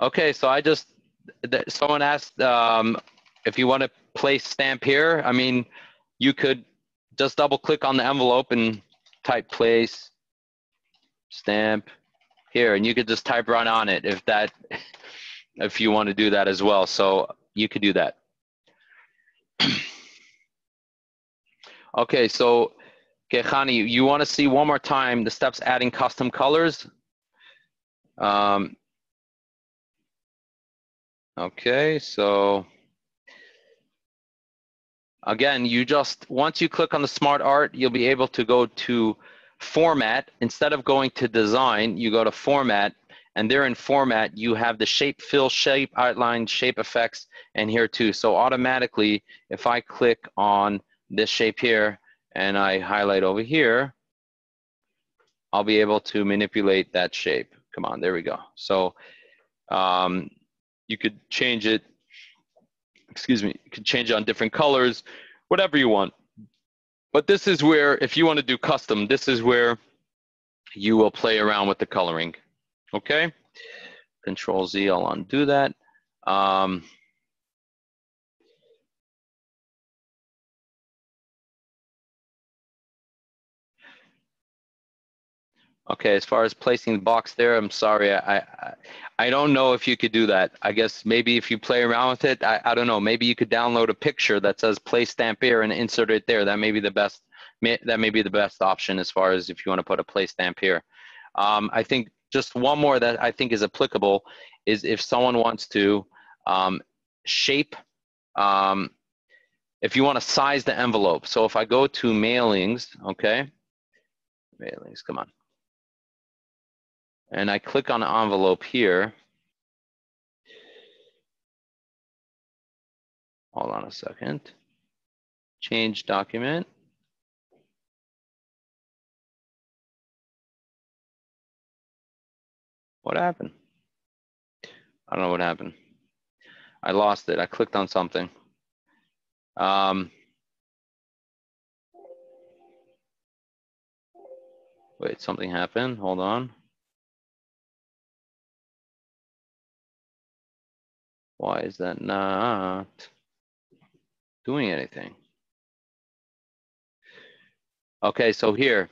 Okay, so someone asked if you want to place stamp here. I mean, you could just double click on the envelope and type place stamp here, and you could just type right on it if you want to do that as well. So you could do that. Okay, so Khani, you want to see one more time the steps adding custom colors? Okay, so again, once you click on the SmartArt, you'll be able to go to Format. Instead of going to Design, you go to Format, and there in Format, you have the Shape Fill, Shape Outline, Shape Effects, and here too. So automatically, if I click on this shape here, and I highlight over here, I'll be able to manipulate that shape. Come on, there we go. So you could change it, excuse me, you could change it on different colors, whatever you want. But this is where, if you want to do custom, this is where you will play around with the coloring. Okay? Control Z, I'll undo that. Okay, as far as placing the box there, I'm sorry, I don't know if you could do that. I guess maybe if you play around with it, I don't know. Maybe you could download a picture that says place stamp here and insert it there. That may be the best. That may be the best option as far as if you want to put a place stamp here. I think just one more that I think is applicable is if someone wants to shape. If you want to size the envelope. So if I go to mailings, okay, mailings, come on. And I click on the envelope here. Hold on a second. Change document. What happened? I don't know what happened. I lost it. I clicked on something. Wait, something happened. Hold on. Why is that not doing anything? Okay, so here,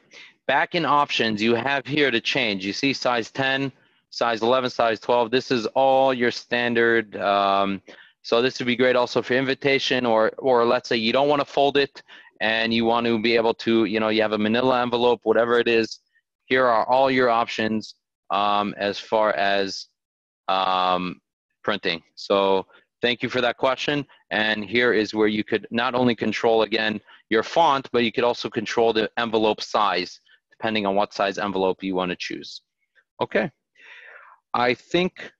back in options, you have here to change. You see size 10, size 11, size 12. This is all your standard. So this would be great also for invitation, or let's say you don't want to fold it and you want to be able to, you have a manila envelope, whatever it is. Here are all your options as far as printing. So thank you for that question. And here is where you could not only control, again, your font, but you could also control the envelope size, depending on what size envelope you want to choose. Okay. I think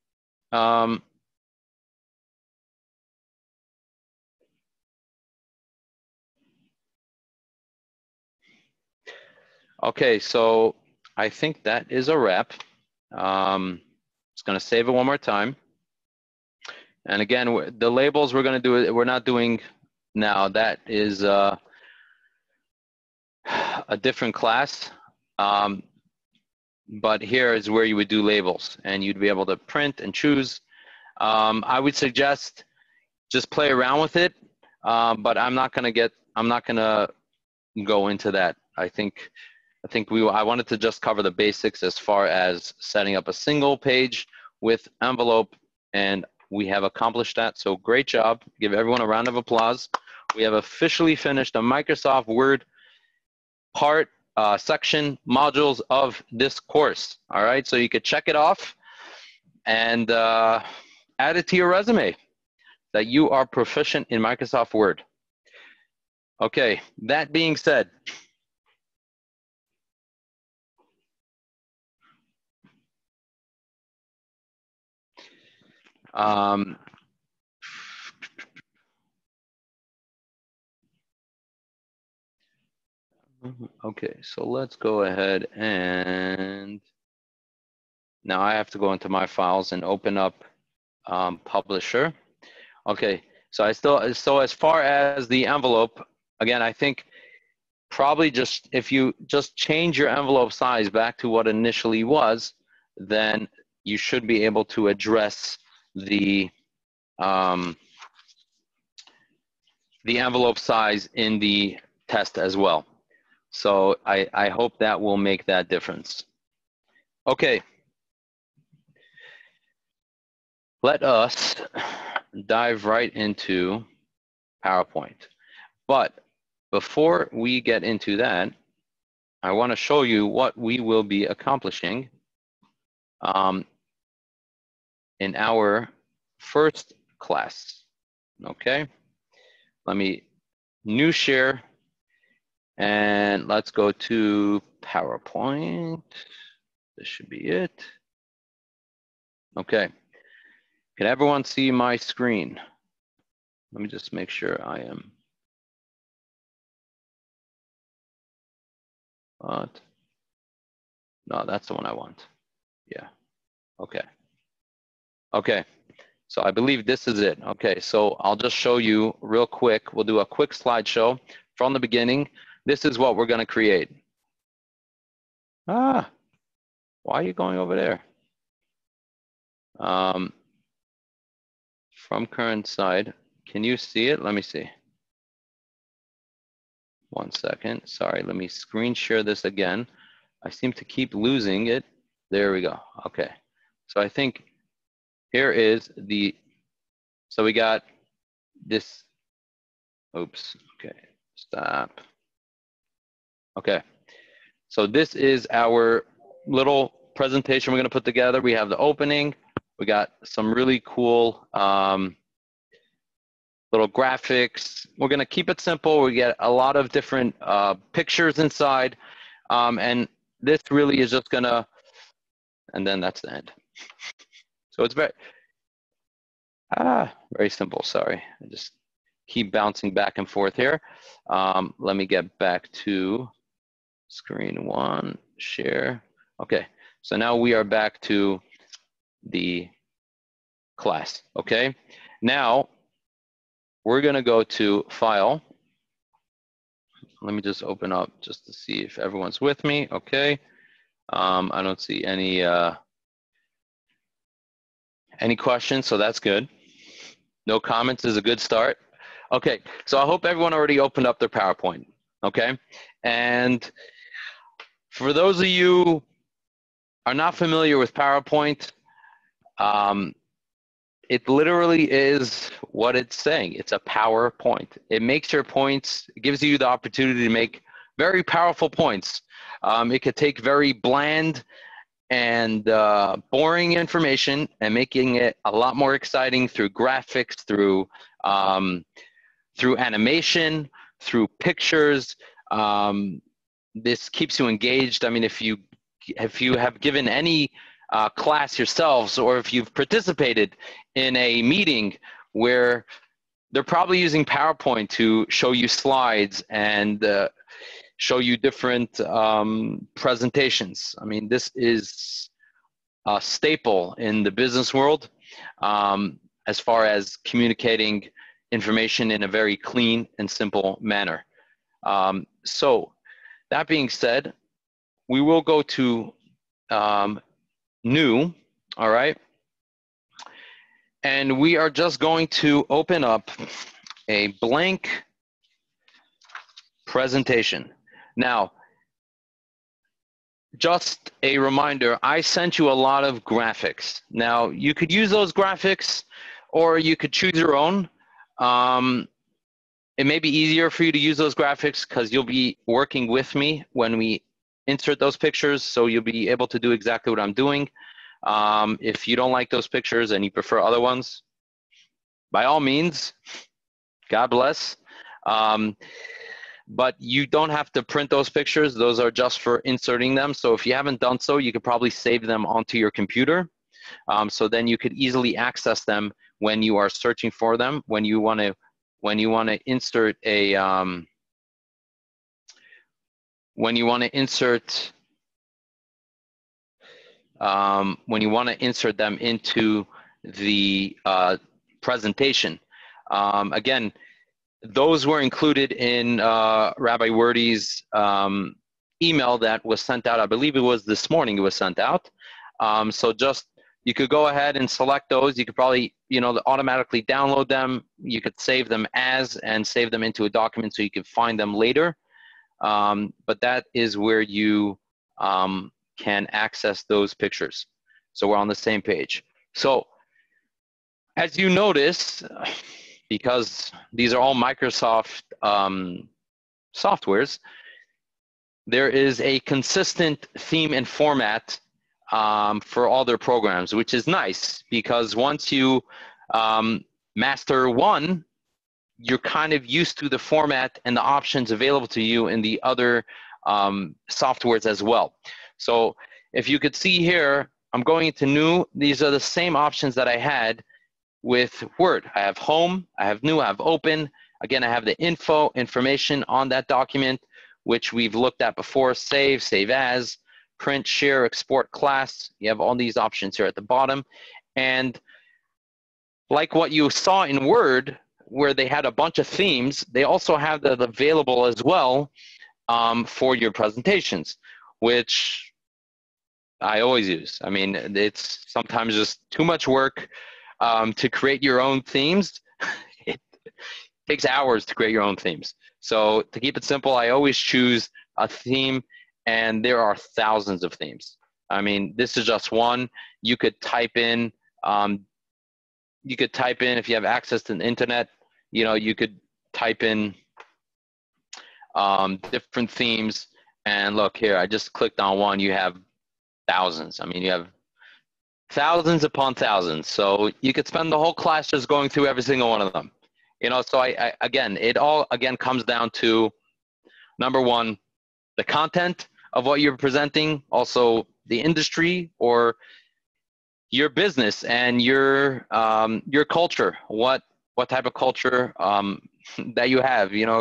okay, so I think that is a wrap. Just going to save it one more time. And again, the labels we're going to do, we're not doing now. That is a different class. But here is where you would do labels, and you'd be able to print and choose. I would suggest just play around with it, but I'm not going to go into that. I think I wanted to just cover the basics as far as setting up a single page with envelope, and we have accomplished that. So great job. Give everyone a round of applause. We have officially finished a Microsoft Word part section modules of this course. All right, so you could check it off and add it to your resume that you are proficient in Microsoft Word. Okay, that being said, okay, so let's go ahead and now I have to go into my files and open up Publisher. Okay, so as far as the envelope, again, I think probably just if you just change your envelope size back to what initially was, then you should be able to address the envelope size in the test as well. So I hope that will make that difference. Okay. Let us dive right into PowerPoint. But before we get into that, I want to show you what we will be accomplishing in our first class. Okay, let me new share and let's go to PowerPoint. This should be it. Okay, can everyone see my screen? Let me just make sure I am. What? No, that's the one I want. Yeah. Okay. Okay. So I believe this is it. Okay. So I'll just show you real quick. We'll do a quick slideshow from the beginning. This is what we're going to create. Ah, why are you going over there? From current side, can you see it? Let me see. 1 second. Sorry, let me screen share this again. I seem to keep losing it. There we go. Okay. So I think here is the, so we got this, oops, okay, stop. Okay. So this is our little presentation we're going to put together. We have the opening. We got some really cool little graphics. We're going to keep it simple. We get a lot of different pictures inside. And this really is just going to, and then that's the end. So it's very simple. Sorry. I just keep bouncing back and forth here. Let me get back to screen one, share. Okay. So now we are back to the class. Okay. Now we're going to go to File. Let me just open up just to see if everyone's with me. Okay. I don't see any questions, so that's good. No comments is a good start. Okay, so I hope everyone already opened up their PowerPoint. Okay, and for those of you who are not familiar with PowerPoint, it literally is what it's saying. It's a PowerPoint. It makes your points, it gives you the opportunity to make very powerful points. It could take very bland and boring information and making it a lot more exciting through graphics, through animation, through pictures. This keeps you engaged. I mean, if you have given any class yourselves, or if you've participated in a meeting where they're probably using PowerPoint to show you slides and show you different presentations. I mean, this is a staple in the business world as far as communicating information in a very clean and simple manner. So that being said, we will go to New, all right? And we are just going to open up a blank presentation. Now, just a reminder, I sent you a lot of graphics. Now, you could use those graphics or you could choose your own. It may be easier for you to use those graphics because you'll be working with me when we insert those pictures, so you'll be able to do exactly what I'm doing. If you don't like those pictures and you prefer other ones, by all means, God bless. But you don't have to print those pictures. Those are just for inserting them. So if you haven't done so, you could probably save them onto your computer. So then you could easily access them when you are searching for them. When you want to insert a when you want to insert them into the presentation. Again, those were included in Rabbi Werdy's email that was sent out. I believe it was this morning it was sent out. So just, you could go ahead and select those. You could probably, automatically download them. You could save them and save them into a document so you can find them later. But that is where you can access those pictures. So we're on the same page. So as you notice, because these are all Microsoft softwares, there is a consistent theme and format for all their programs, which is nice because once you master one, you're kind of used to the format and the options available to you in the other softwares as well. So if you could see here, I'm going into New. These are the same options that I had with Word. I have Home, I have New, I have Open. Again, I have the information on that document. which we've looked at before, save, save as, print, share, export class. You have all these options here at the bottom. And like what you saw in Word, where they had a bunch of themes, they also have that available as well for your presentations, which I always use. I mean, it's sometimes just too much work to create your own themes. It takes hours to create your own themes. So to keep it simple, I always choose a theme, and there are thousands of themes. I mean, this is just one. You could type in, if you have access to the internet, you know, you could type in different themes, and look here, I just clicked on one. You have thousands. I mean, you have thousands upon thousands. So you could spend the whole class just going through every single one of them. You know, so I again, it all again comes down to, number one, the content of what you're presenting, also the industry or your business and your culture. What type of culture that you have. You know,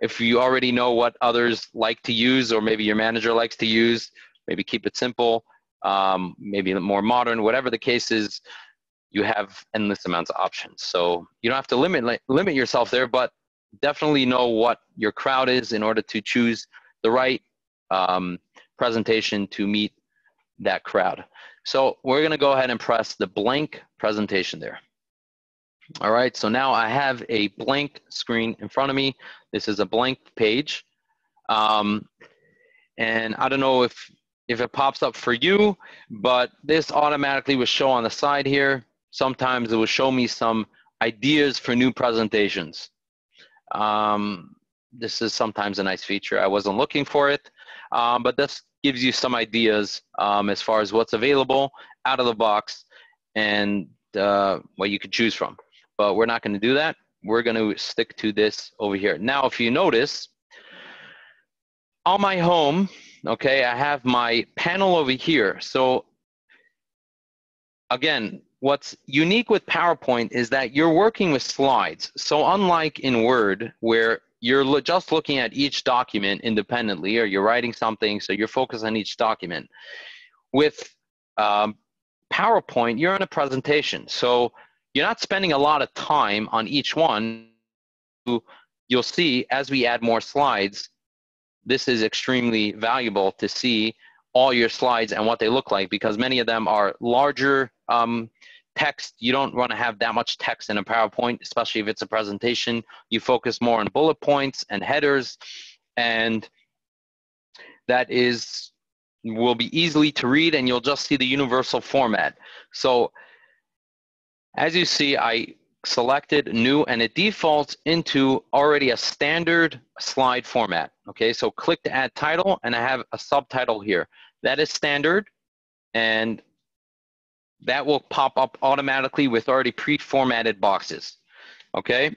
if you already know what others like to use, or maybe your manager likes to use, maybe keep it simple, maybe more modern, whatever the case is. You have endless amounts of options. So you don't have to limit yourself there, but definitely know what your crowd is in order to choose the right presentation to meet that crowd. So we're going to go ahead and press the blank presentation there. All right, so now I have a blank screen in front of me. This is a blank page. And I don't know if it pops up for you, but this automatically will show on the side here. Sometimes it will show me some ideas for new presentations. This is sometimes a nice feature. I wasn't looking for it, but this gives you some ideas as far as what's available out of the box and what you could choose from. But we're not going to do that. We're going to stick to this over here. Now, if you notice, on my home, okay, I have my panel over here. So again, what's unique with PowerPoint is that you're working with slides. So unlike in Word, where you're just looking at each document independently, or you're writing something, so you're focused on each document. With PowerPoint, you're in a presentation. So you're not spending a lot of time on each one. You'll see as we add more slides, this is extremely valuable to see all your slides and what they look like, because many of them are larger text. You don't want to have that much text in a PowerPoint, especially if it's a presentation. You focus more on bullet points and headers, and that will be easily to read, and you'll just see the universal format. So as you see, I selected new, and it defaults into already a standard slide format. Okay, so click to add title, and I have a subtitle here. That is standard, and that will pop up automatically with already pre-formatted boxes. Okay.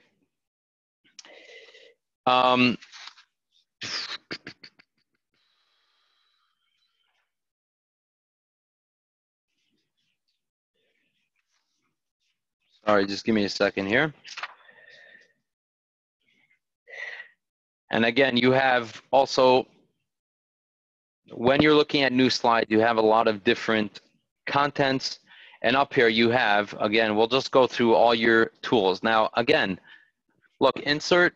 Sorry, just give me a second here. And again, you have also, when you're looking at new slides, you have a lot of different contents. And up here you have, again, we'll just go through all your tools. Now, again, look, insert,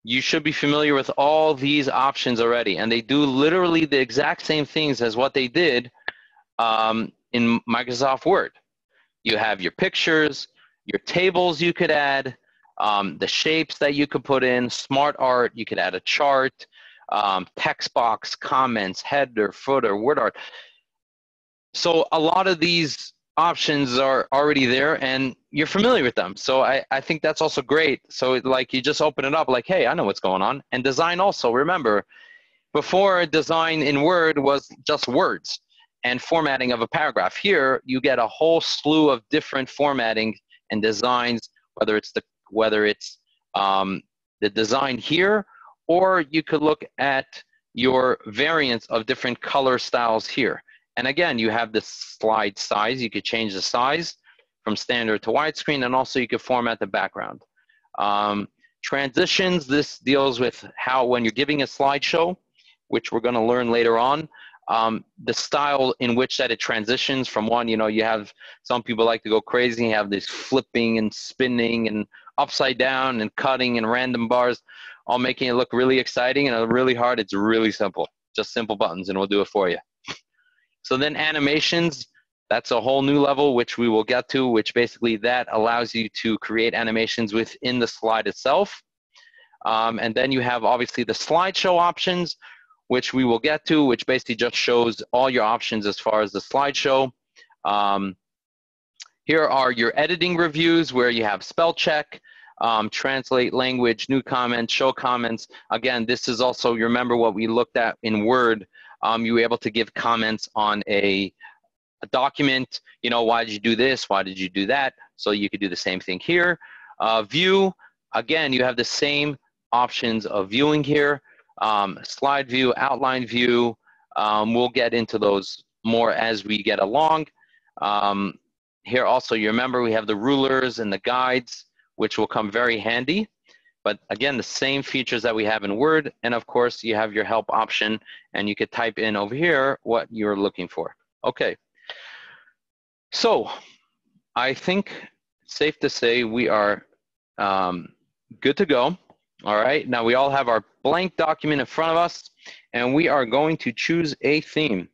you should be familiar with all these options already. And they do literally the exact same things as what they did in Microsoft Word. You have your pictures, your tables you could add, the shapes that you could put in, SmartArt, you could add a chart, text box, comments, header, footer, word art. So a lot of these options are already there and you're familiar with them. So I think that's also great. So like you just open it up like, hey, I know what's going on. And design also, remember, before design in Word was just words and formatting of a paragraph. Here, you get a whole slew of different formatting and designs, whether it's the design here, or you could look at your variants of different color styles here. And again, you have the slide size. You could change the size from standard to widescreen, and also you could format the background. Transitions, this deals with how when you're giving a slideshow, which we're going to learn later on, the style in which that it transitions from one, you have some people like to go crazy, you have this flipping and spinning and upside down and cutting and random bars, all making it look really exciting and really hard. It's really simple, just simple buttons and we'll do it for you. So then animations, that's a whole new level, which we will get to, which basically that allows you to create animations within the slide itself. And then you have obviously the slideshow options, which we will get to, which basically just shows all your options as far as the slideshow. Here are your editing reviews where you have spell check, translate language, new comments, show comments. Again, this is also, you remember what we looked at in Word, you were able to give comments on a document, why did you do this? Why did you do that? So you could do the same thing here. View, again, you have the same options of viewing here. Slide view, outline view, we'll get into those more as we get along. Here also, you remember we have the rulers and the guides, which will come very handy. But again, the same features that we have in Word. And of course, you have your help option, and you could type in over here what you're looking for. Okay. So I think it's safe to say we are good to go. All right, now we all have our blank document in front of us, and we are going to choose a theme.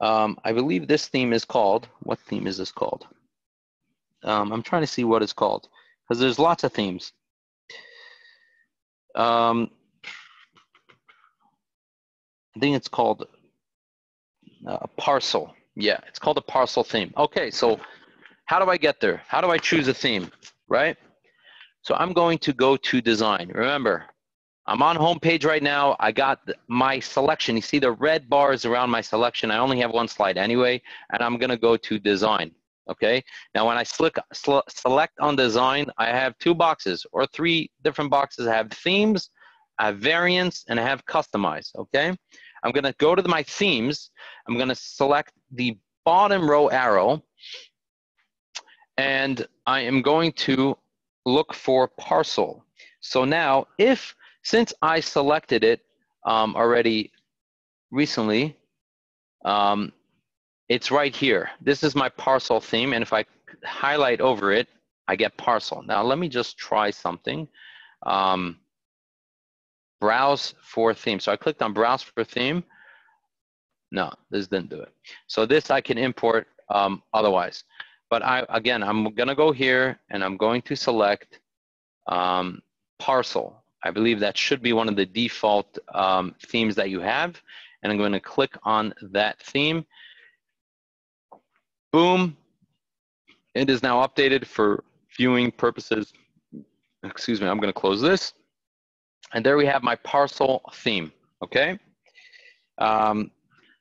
I believe this theme is called, what theme is this called? I'm trying to see what it's called, because there's lots of themes. I think it's called parcel. Yeah, it's called a parcel theme. Okay, so how do I get there? How do I choose a theme, right? So I'm going to go to design. Remember, I'm on home page right now. I got my selection. You see the red bars around my selection. I only have one slide anyway, and I'm gonna go to design, okay? Now when I select on design, I have two boxes or three different boxes. I have themes, I have variants, and I have customize, okay? I'm gonna go to my themes. I'm gonna select the bottom row arrow, and I am going to look for parcel. So now, since I selected it already recently, it's right here. This is my parcel theme, and if I highlight over it, I get parcel. Now let me just try something. Browse for theme. So I clicked on browse for theme. No, this didn't do it. So this I can import otherwise. But again, I'm gonna go here and I'm going to select parcel. I believe that should be one of the default themes that you have. And I'm going to click on that theme. Boom. It is now updated for viewing purposes. Excuse me, I'm going to close this. And there we have my parcel theme, okay?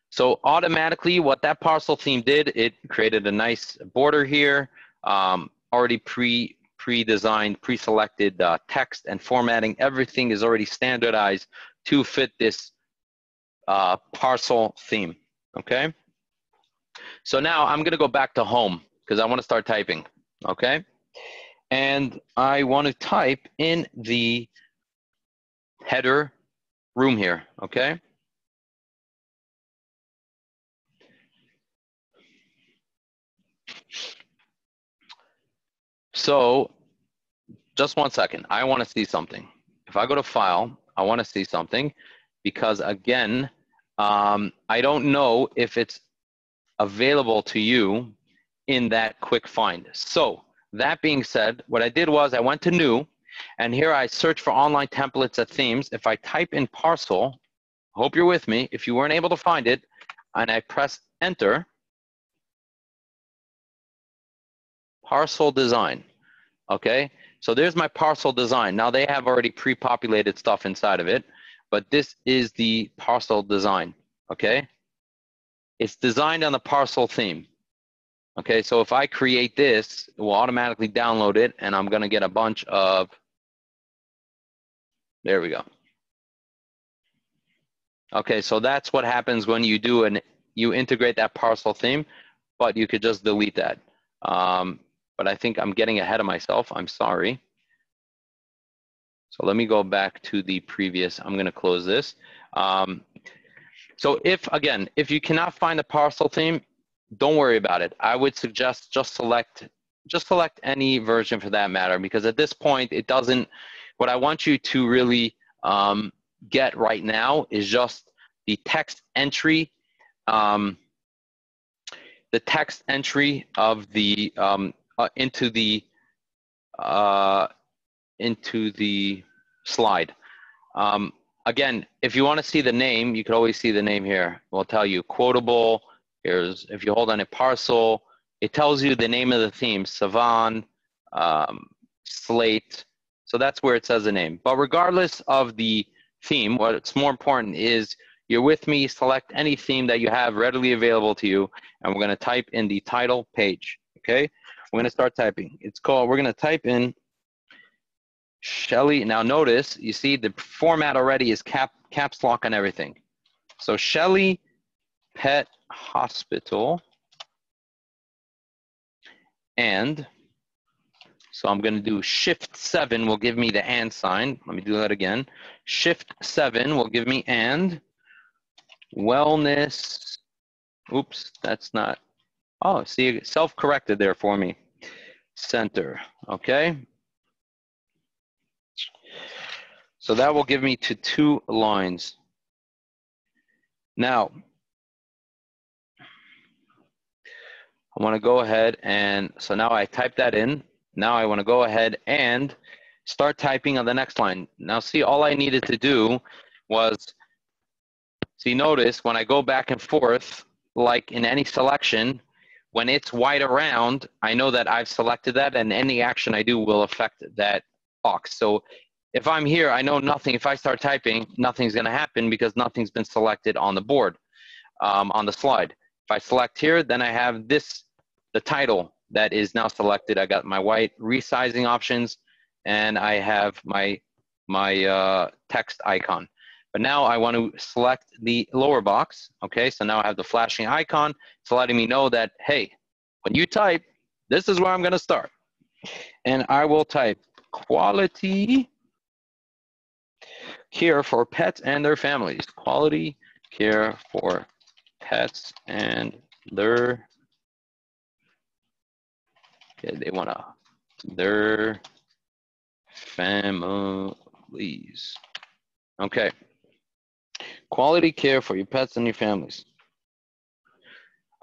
So automatically what that parcel theme did, it created a nice border here, already pre-designed, pre-selected text and formatting. Everything is already standardized to fit this parcel theme, okay? So now I'm gonna go back to home because I wanna start typing, okay? And I wanna type in the header room here, okay? So just 1 second, I wanna see something. If I go to file, I wanna see something because again, I don't know if it's available to you in that quick find. So that being said, what I did was I went to new, and here I search for online templates and themes. If I type in parcel, hope you're with me, if you weren't able to find it, and I press enter, parcel design, okay? So there's my parcel design. Now they have already pre-populated stuff inside of it, but this is the parcel design, okay? It's designed on the parcel theme. Okay, so if I create this, it will automatically download it, and I'm gonna get a bunch of, there we go. Okay, so that's what happens when you do you integrate that parcel theme, but you could just delete that. But I think I'm getting ahead of myself, I'm sorry. So let me go back to the previous. I'm going to close this. So if you cannot find a parcel theme, don't worry about it. I would suggest just select any version for that matter, because at this point it doesn't. What I want you to really get right now is just the text entry, of the into the slide. Again, if you want to see the name, you could always see the name here. We'll tell you quotable. Here's, if you hold on a parcel, it tells you the name of the theme, Savan, Slate. So that's where it says the name. But regardless of the theme, what's more important is you're with me, select any theme that you have readily available to you, and we're going to type in the title page, okay? We're going to start typing. We're going to type in Shelly. Now notice, you see the format already is caps lock on everything. So Shelly Pet Hospital, and so I'm going to do Shift 7 will give me the and sign. Let me do that again. Shift 7 will give me and wellness. Oops, that's not. Oh, see, self-corrected there for me. Center, okay? So that will give me to 2 lines. Now, I want to go ahead and, so now I type that in. Now I want to go ahead and start typing on the next line. Now see, all I needed to do was, see, notice when I go back and forth, like in any selection, when it's white around, I know that I've selected that, and any action I do will affect that box. So if I'm here, I know nothing. If I start typing, nothing's going to happen because nothing's been selected on the board, on the slide. If I select here, then I have this, the title that is now selected. I got my white resizing options, and I have my text icon. But now I want to select the lower box. Okay, so now I have the flashing icon. It's letting me know that, hey, when you type, this is where I'm going to start. And I will type quality care for pets and their families. Quality care for pets and their, okay, they want to, their families. Okay. Quality care for your pets and your families.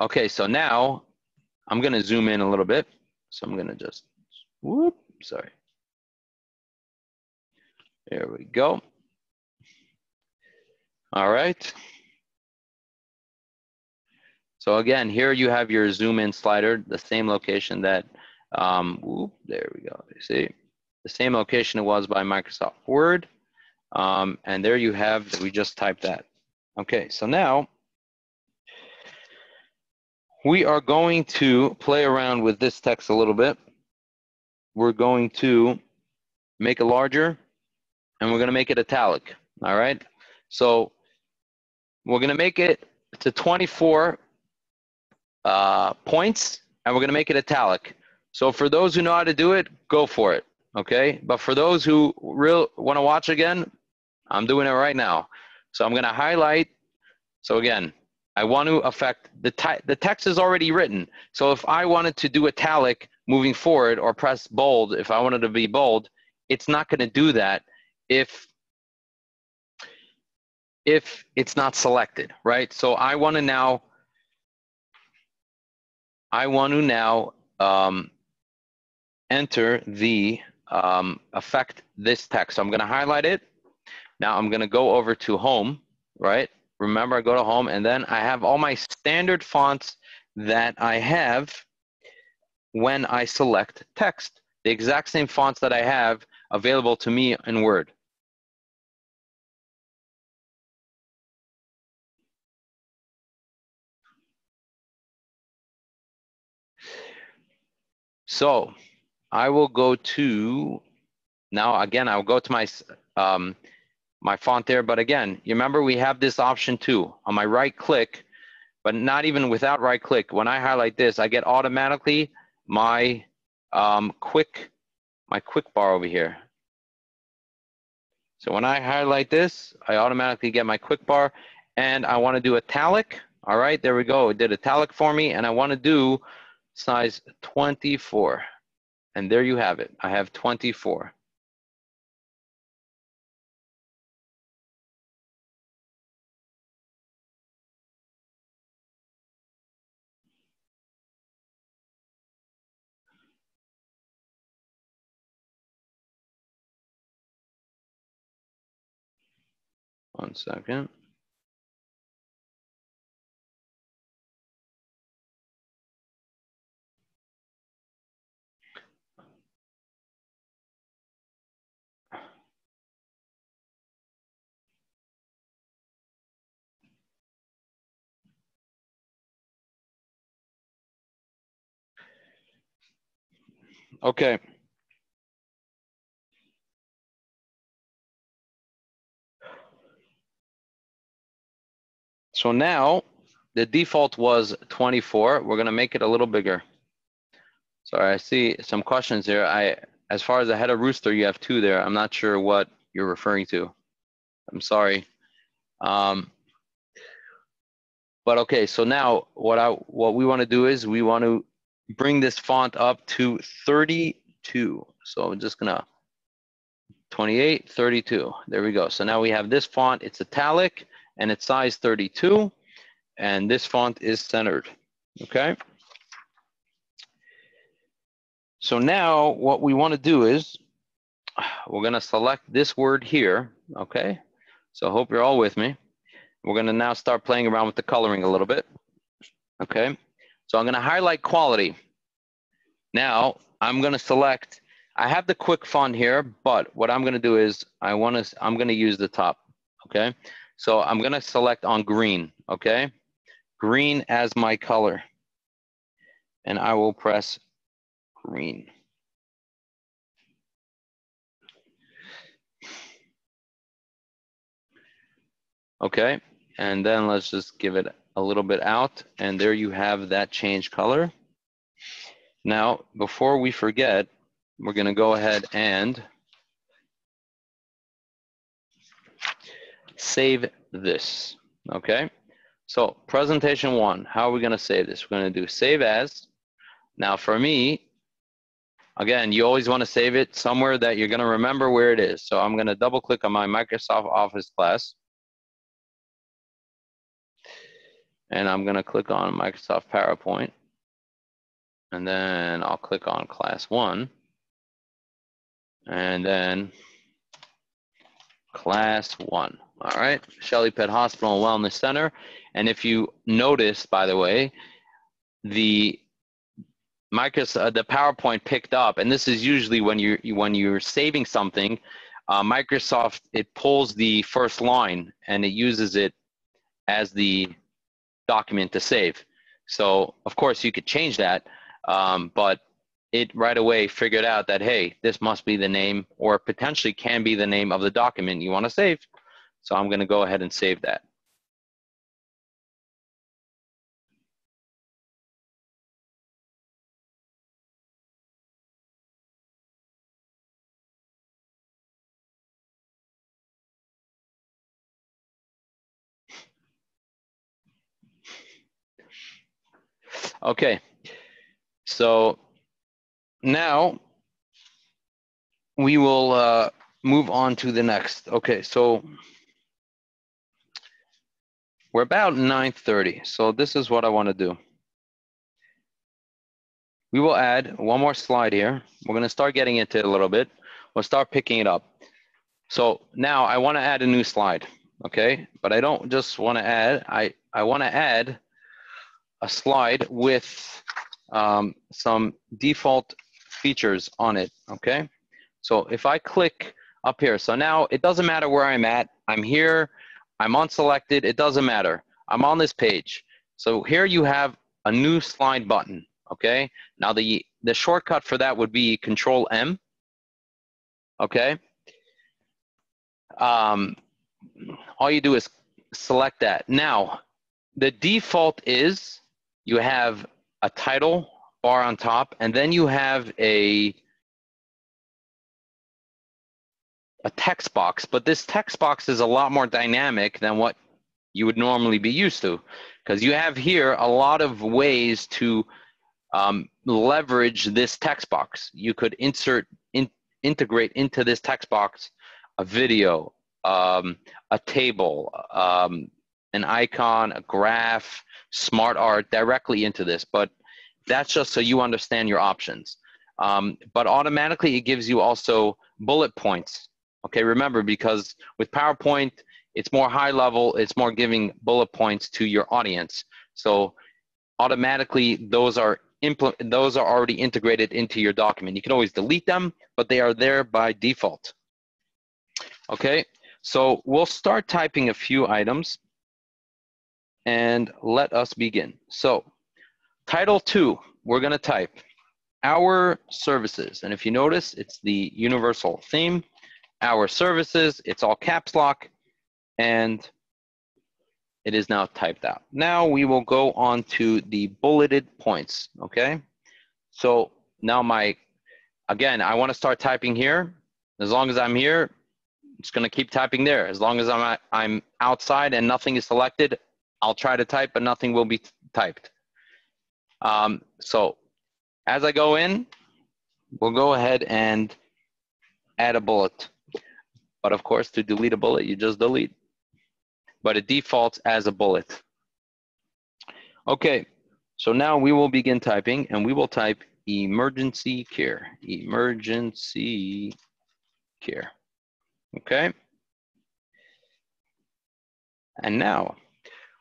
Okay, so now I'm going to zoom in a little bit. So I'm going to just, whoop, sorry. There we go. All right. So again, here you have your zoom in slider, the same location that, whoop, there we go. You see, the same location it was by Microsoft Word. And there you have, we just typed that. Okay, so now we are going to play around with this text a little bit. We're going to make it larger, and we're going to make it italic, all right? So we're going to make it to 24 points, and we're going to make it italic. So for those who know how to do it, go for it, okay? But for those who want to watch again, I'm doing it right now. So I'm going to highlight. So again, I want to affect the text is already written. So if I wanted to do italic moving forward or press bold, if I wanted to be bold, it's not going to do that if it's not selected, right? So I want to now enter the affect this text. So I'm going to highlight it. Now I'm going to go over to home, right? Remember, I go to home, and then I have all my standard fonts that I have when I select text. The exact same fonts that I have available to me in Word. So I will go to, now again, I'll go to my my font there, but again, you remember we have this option too. On my right click, but not even without right click, when I highlight this, I get automatically my quick bar over here. So when I highlight this, I automatically get my quick bar, and I want to do italic. All right, there we go. It did italic for me, and I want to do size 24. And there you have it. I have 24. One second. Okay. So now the default was 24. We're going to make it a little bigger. Sorry, I see some questions here. As far as the head of rooster, you have 2 there. I'm not sure what you're referring to. I'm sorry. But okay, so now what we want to do is we want to bring this font up to 32. So I'm just gonna 28, 32. There we go. So now we have this font. It's italic and it's size 32, and this font is centered. Okay. So now what we want to do is we're gonna select this word here. Okay. So I hope you're all with me. We're gonna now start playing around with the coloring a little bit. Okay. So I'm gonna highlight quality. Now I'm gonna select, I have the quick font here, but what I'm gonna do is I'm gonna use the top, okay? So I'm gonna select on green, okay? Green as my color. And I will press green. Okay, and then let's just give it a little bit out, and there you have that change color. Now, before we forget, we're gonna go ahead and save this, okay? So presentation 1, how are we gonna save this? We're gonna do save as. Now for me, again, you always wanna save it somewhere that you're gonna remember where it is. So I'm gonna double click on my Microsoft Office class. And I'm gonna click on Microsoft PowerPoint. And then I'll click on class 1. And then class 1. All right, Shelley Pet Hospital and Wellness Center. And if you notice, by the way, the PowerPoint picked up, and this is usually when you're saving something, Microsoft, it pulls the first line and it uses it as the document to save. So of course you could change that, but it right away figured out that, hey, this must be the name, or potentially can be the name of the document you want to save. So I'm going to go ahead and save that. Okay, so now we will move on to the next. Okay, so we're about 9:30, so this is what I want to do. We will add one more slide here. We're going to start getting into it a little bit. We'll start picking it up. So now I want to add a new slide, okay? But I don't just want to add, I want to add a slide with some default features on it, okay? So if I click up here, so now it doesn't matter where I'm at. I'm here, I'm unselected, it doesn't matter. I'm on this page. So here you have a new slide button, okay? Now the shortcut for that would be Control M, okay? All you do is select that. Now, the default is you have a title bar on top, and then you have a a text box, but this text box is a lot more dynamic than what you would normally be used to, because you have here a lot of ways to leverage this text box. You could integrate into this text box a video, a table, an icon, a graph, SmartArt directly into this, but that's just so you understand your options. But automatically it gives you also bullet points. Okay, remember, because with PowerPoint, it's more high level, it's more giving bullet points to your audience. So automatically those are already integrated into your document. You can always delete them, but they are there by default. Okay, so we'll start typing a few items and let us begin. So title 2, we're gonna type our services. And if you notice, it's the universal theme, our services, it's all caps lock, and it is now typed out. Now we will go on to the bulleted points, okay? So now again, I wanna start typing here. As long as I'm here, it's gonna keep typing there. As long as I'm outside and nothing is selected, I'll try to type, but nothing will be typed. So as I go in, we'll go ahead and add a bullet. But of course, to delete a bullet, you just delete. But it defaults as a bullet. Okay, so now we will begin typing, and we will type emergency care. Emergency care. Okay? And now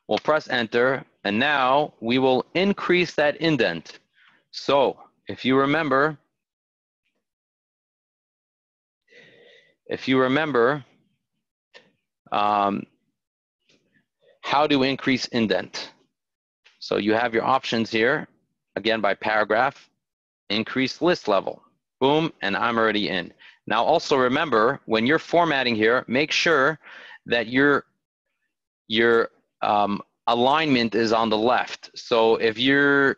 we'll press enter, and now we will increase that indent. So if you remember, how to increase indent. So you have your options here, again by paragraph, increase list level, boom, and I'm already in. Now also remember, when you're formatting here, make sure that your alignment is on the left. So if you're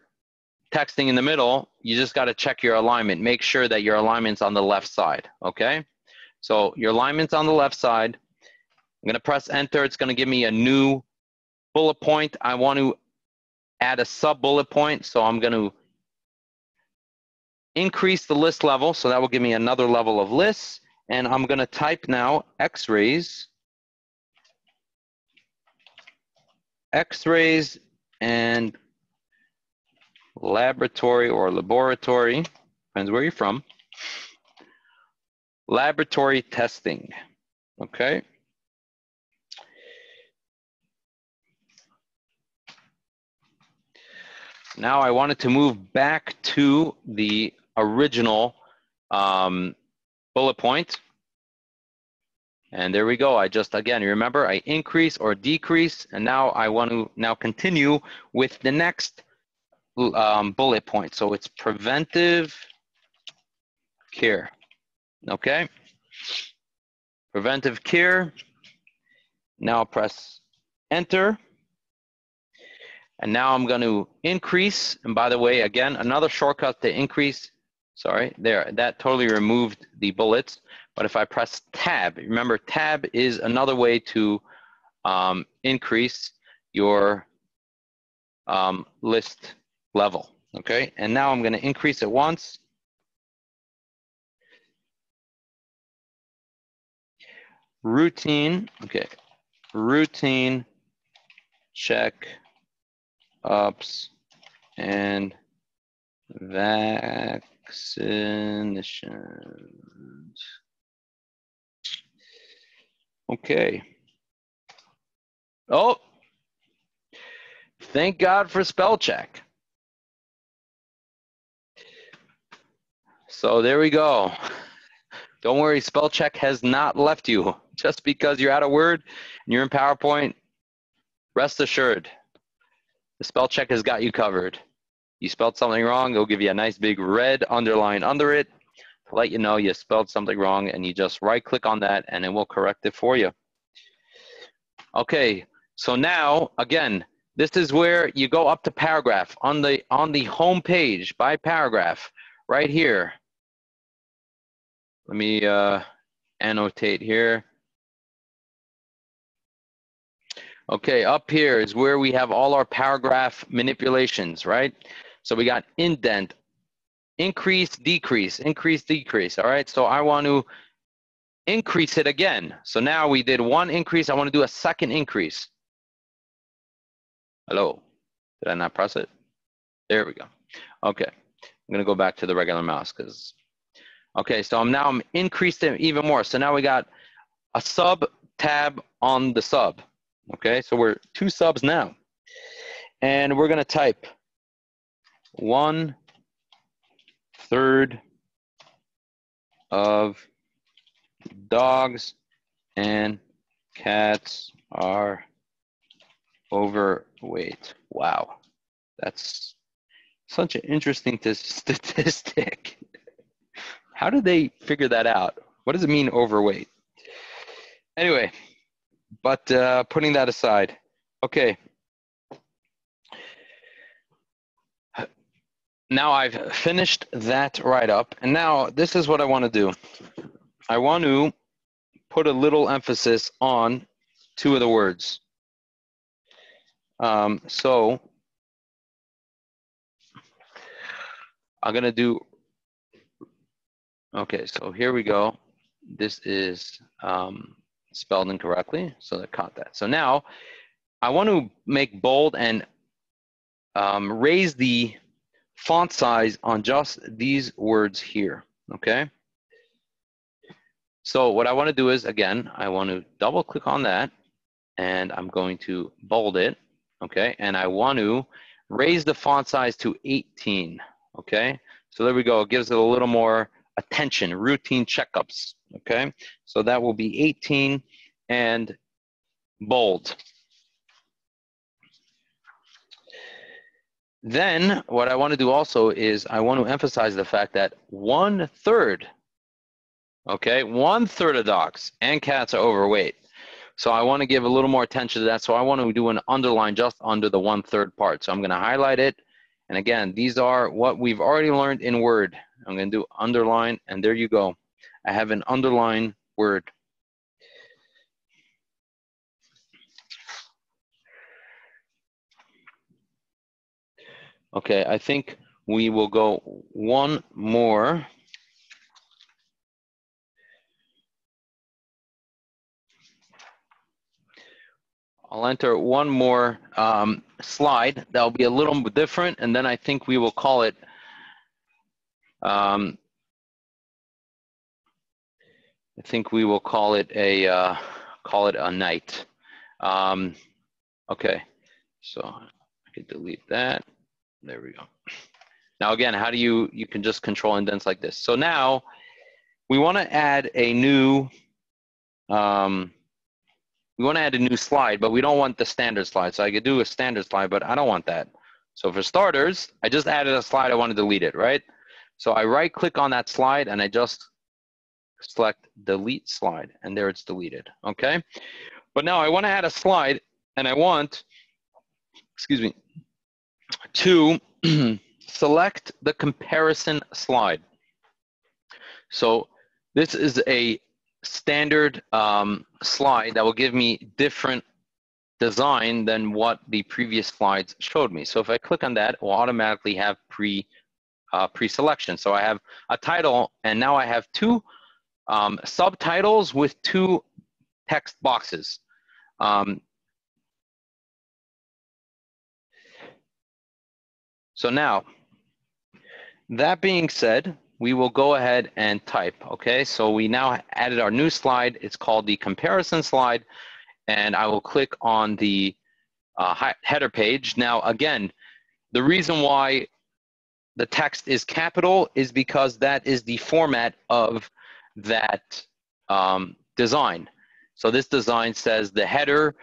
texting in the middle, you just got to check your alignment. Make sure that your alignment's on the left side, okay? So your alignment's on the left side. I'm going to press enter. It's going to give me a new bullet point. I want to add a sub bullet point, so I'm going to increase the list level, so that will give me another level of lists, and I'm going to type now x-rays and laboratory or laboratory, depends where you're from, laboratory testing, okay? Now I wanted to move back to the original bullet point. And there we go. I just, again, remember, I increase or decrease, and now I want to now continue with the next bullet point. So it's preventive care, okay? Preventive care. Now press enter. And now I'm going to increase. And by the way, again, another shortcut to increase. Sorry, there, that totally removed the bullets. But if I press tab, remember tab is another way to increase your list level, okay? And now I'm going to increase it once. Routine, okay, routine check ups and vaccinations. Okay. Oh, thank God for spell check. So there we go. Don't worry, spell check has not left you. Just because you're out of Word and you're in PowerPoint, rest assured, the spell check has got you covered. You spelled something wrong, it'll give you a nice big red underline under it to let you know you spelled something wrong, and you just right click on that and it will correct it for you. Okay, so now, again, this is where you go up to paragraph on the home page by paragraph right here. Let me annotate here. Okay, up here is where we have all our paragraph manipulations, right? So we got indent, increase, decrease, increase, decrease, all right? So I want to increase it again. So now we did one increase, I want to do a second increase. Hello, did I not press it? There we go. Okay, I'm gonna go back to the regular mouse because, okay, so I'm increased it even more. So now we got a sub tab on the sub. Okay, so we're 2 subs now. And we're gonna type 1/3 of dogs and cats are overweight. Wow, that's such an interesting statistic. How did they figure that out? What does it mean, overweight? Anyway, but putting that aside, okay. Now I've finished that write-up, and now this is what I want to do. I want to put a little emphasis on 2 of the words. So I'm going to do, okay, so here we go. This is spelled incorrectly, so I caught that. So now I want to make bold and raise the font size on just these words here, okay? So what I want to do is, again, I want to double click on that, and I'm going to bold it, okay? And I want to raise the font size to 18, okay? So there we go, it gives it a little more attention, routine checkups, okay? So that will be 18 and bold. Then what I want to do also is I want to emphasize the fact that 1/3, okay, 1/3 of dogs and cats are overweight. So I want to give a little more attention to that. So I want to do an underline just under the 1/3 part. So I'm going to highlight it. And again, these are what we've already learned in Word. I'm going to do underline, and there you go. I have an underline word. Okay, I think we will go one more. I'll enter one more slide that'll be a little bit different, and then I think we will call it I think we will call it a night. Okay, so I can delete that. There we go. Now again, how do you can just control indents like this. So now we want to add a new slide, but we don't want the standard slide. So I could do a standard slide, but I don't want that. So for starters, I just added a slide. I want to delete it, right? So I right click on that slide and I just select delete slide, and there it's deleted, okay? But now I want to add a slide, and I want, excuse me, to select the comparison slide. So this is a standard slide that will give me different design than what the previous slides showed me. So if I click on that, it will automatically have pre-selection. So I have a title, and now I have 2 subtitles with 2 text boxes. So now, that being said, we will go ahead and type, okay? So we now added our new slide. It's called the comparison slide, and I will click on the header page. Now, again, the reason why the text is capital is because that is the format of that design. So this design says the header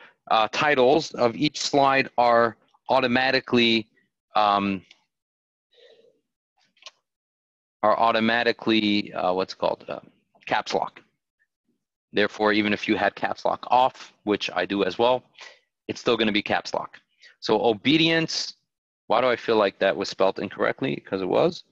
titles of each slide are automatically what's called caps lock. Therefore, even if you had caps lock off, which I do as well, it's still going to be caps lock. So obedience, why do I feel like that was spelled incorrectly? Because it was.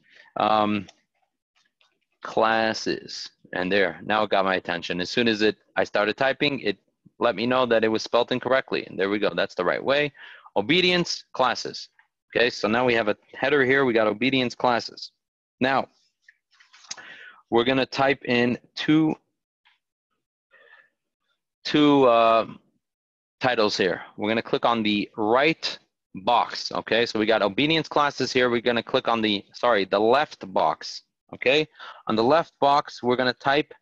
Classes, And there, now it got my attention. As soon as I started typing, it let me know that it was spelled incorrectly. And there we go, that's the right way. Obedience classes. Okay, so now we have a header here, we got obedience classes. Now, we're gonna type in two titles here. We're gonna click on the right box, okay? So we got obedience classes here. We're gonna click on the left box, okay? On the left box, we're gonna type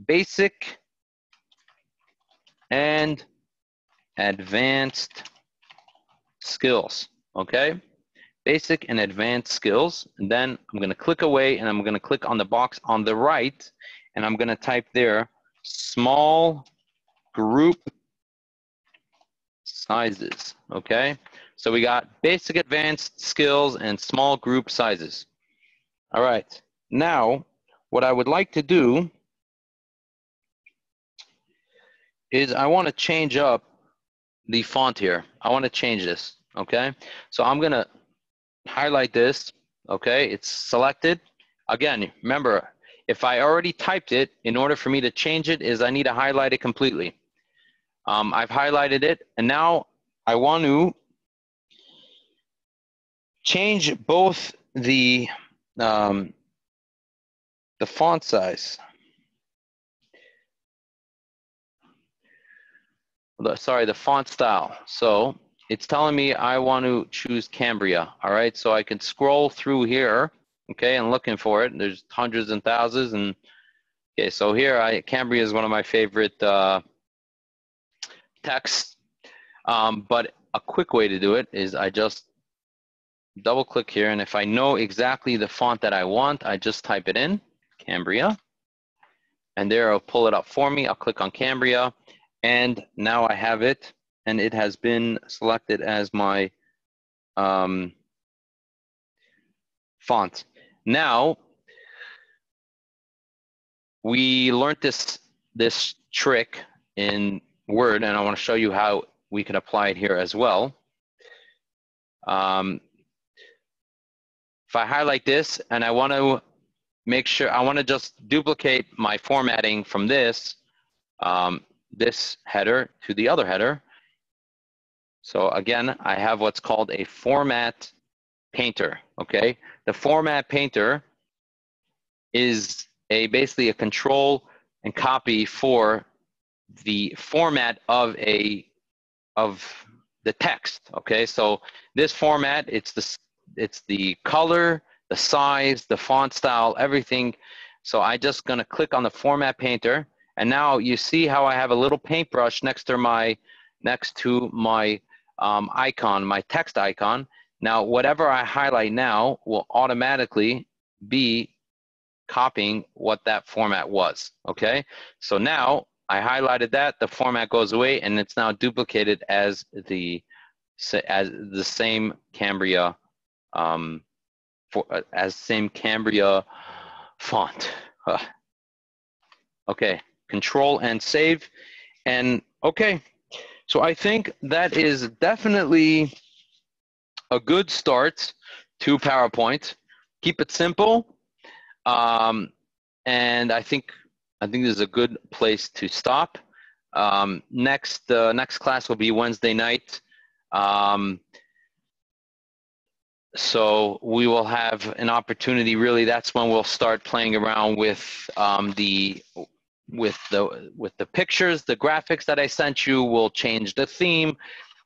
basic and advanced skills, okay? Basic and advanced skills. And then I'm gonna click away and I'm gonna click on the box on the right and I'm gonna type there, small group sizes, okay? So we got basic, advanced skills and small group sizes. All right, now what I would like to do is I want to change up the font here. I want to change this, okay? So I'm gonna highlight this, okay? It's selected. Again, remember, if I already typed it, in order for me to change it is I need to highlight it completely. I've highlighted it, and now I want to change both the font size. Sorry, the font style. So it's telling me I want to choose Cambria. All right, so I can scroll through here, okay, and looking for it. There's hundreds and thousands, and okay, so here Cambria is one of my favorite texts. But a quick way to do it is I just double click here, and if I know exactly the font that I want, I just type it in, Cambria, and there it'll pull it up for me. I'll click on Cambria, and now I have it, and it has been selected as my font. Now, we learned this trick in Word, and I want to show you how we can apply it here as well. If I highlight this and I want to make sure, I want to just duplicate my formatting from this header to the other header. So again, I have what's called a format painter, okay? The format painter is basically a control and copy for the format of the text, okay? So this format, it's the color, the size, the font style, everything. So I just gonna click on the format painter, and now you see how I have a little paintbrush next to my icon, my text icon. Now whatever I highlight now will automatically be copying what that format was, okay? So now I highlighted that, the format goes away, and it's now duplicated as the same Cambria font. Okay, control and save, and okay. So I think that is definitely a good start to PowerPoint. Keep it simple, and I think this is a good place to stop. Next class will be Wednesday night. So we will have an opportunity. Really, that's when we'll start playing around with the pictures, the graphics that I sent you. We'll change the theme.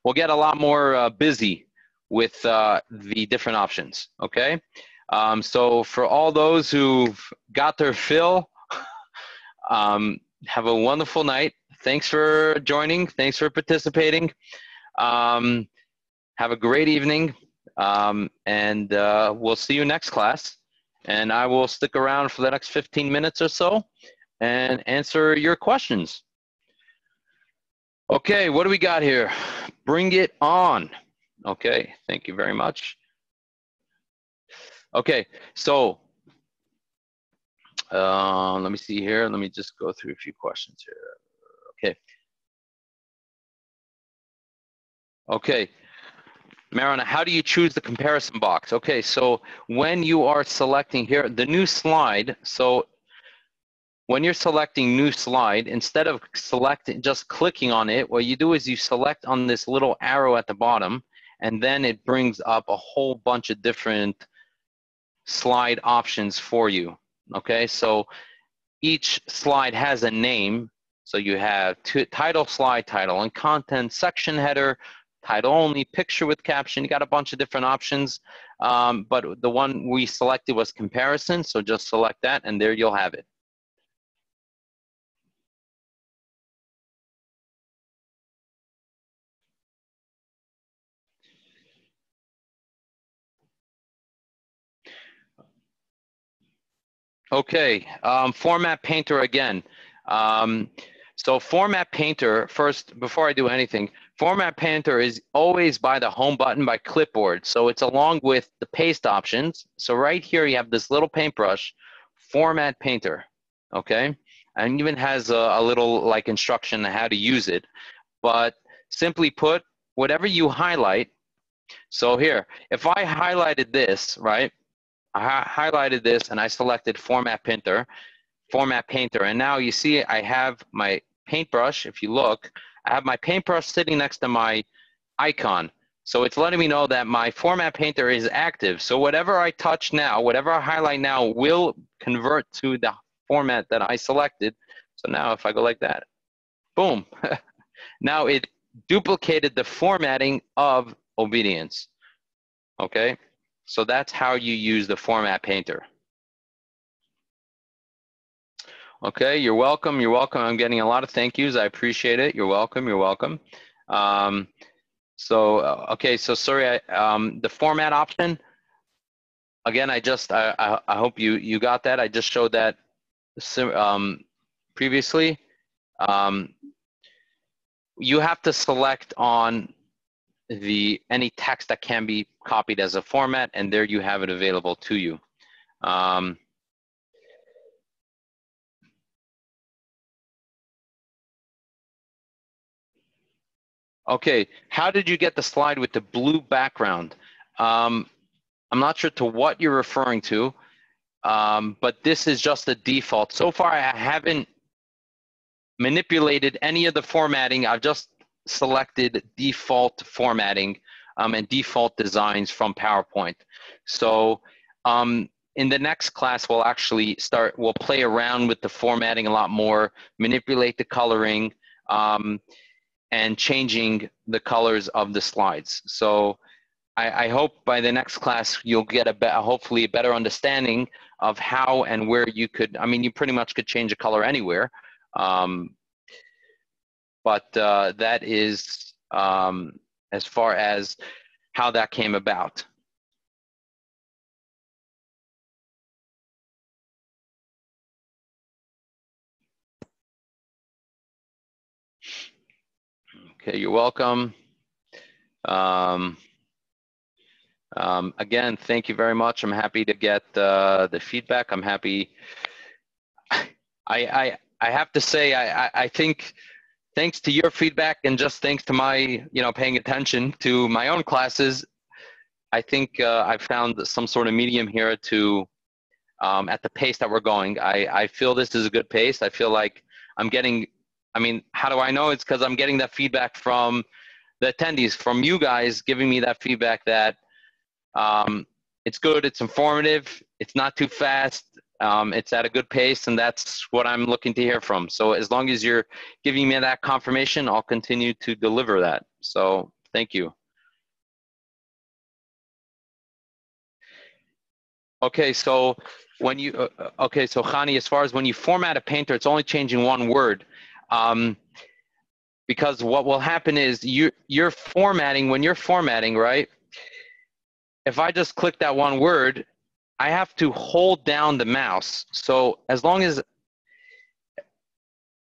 We'll get a lot more busy with the different options. Okay. So for all those who've got their fill, have a wonderful night. Thanks for joining. Thanks for participating. Have a great evening. And we'll see you next class. And I will stick around for the next 15 minutes or so and answer your questions. Okay, what do we got here? Bring it on. Okay, thank you very much. Okay, so let me see here. Let me just go through a few questions here. Okay. Marana, how do you choose the comparison box? Okay, so when you are selecting here, the new slide, so when you're selecting new slide, instead of just clicking on it, what you do is you select on this little arrow at the bottom, and then it brings up a whole bunch of different slide options for you. Okay, so each slide has a name. So you have title, slide title, and content, section header, title only, picture with caption. You got a bunch of different options, but the one we selected was comparison. So just select that, and there you'll have it. Okay, Format Painter again. So Format Painter, first, before I do anything, Format Painter is always by the home button by clipboard. So it's along with the paste options. So right here you have this little paintbrush, Format Painter, okay? And even has a little like instruction on how to use it. But simply put, whatever you highlight, so here, if I highlighted this, right? I highlighted this and I selected Format Painter, and now you see I have my paintbrush. If you look, I have my paintbrush sitting next to my icon. So it's letting me know that my Format Painter is active. So whatever I touch now, whatever I highlight now will convert to the format that I selected. So now if I go like that, boom. Now it duplicated the formatting of Obedience. Okay? So that's how you use the Format Painter. Okay, you're welcome. You're welcome. I'm getting a lot of thank yous. I appreciate it. You're welcome. You're welcome. Okay, so sorry, the format option. Again, I hope you got that. I just showed that previously. You have to select on any text that can be copied as a format, and there you have it available to you. Okay, how did you get the slide with the blue background? I'm not sure to what you're referring to, but this is just the default. So far, I haven't manipulated any of the formatting. I've just selected default formatting and default designs from PowerPoint. So in the next class, we'll play around with the formatting a lot more, manipulate the coloring, and changing the colors of the slides. So I hope by the next class you'll get hopefully a better understanding of how and where you could, you pretty much could change a color anywhere. But that is as far as how that came about. Okay, you're welcome. Again, thank you very much. I'm happy to get the feedback. I'm happy. I have to say, I think thanks to your feedback and just thanks to my, paying attention to my own classes, I think I've found some sort of medium here to, at the pace that we're going. I feel this is a good pace. I feel like I'm getting, how do I know? It's because I'm getting that feedback from the attendees, from you guys giving me that feedback that it's good, it's informative, it's not too fast, it's at a good pace, and that's what I'm looking to hear from. So as long as you're giving me that confirmation, I'll continue to deliver that. So thank you. Okay, so when you, so Khani, as far as when you format a painter, it's only changing one word. Because what will happen is you're formatting, when you're formatting, right? If I just click that one word, I have to hold down the mouse. So as long as,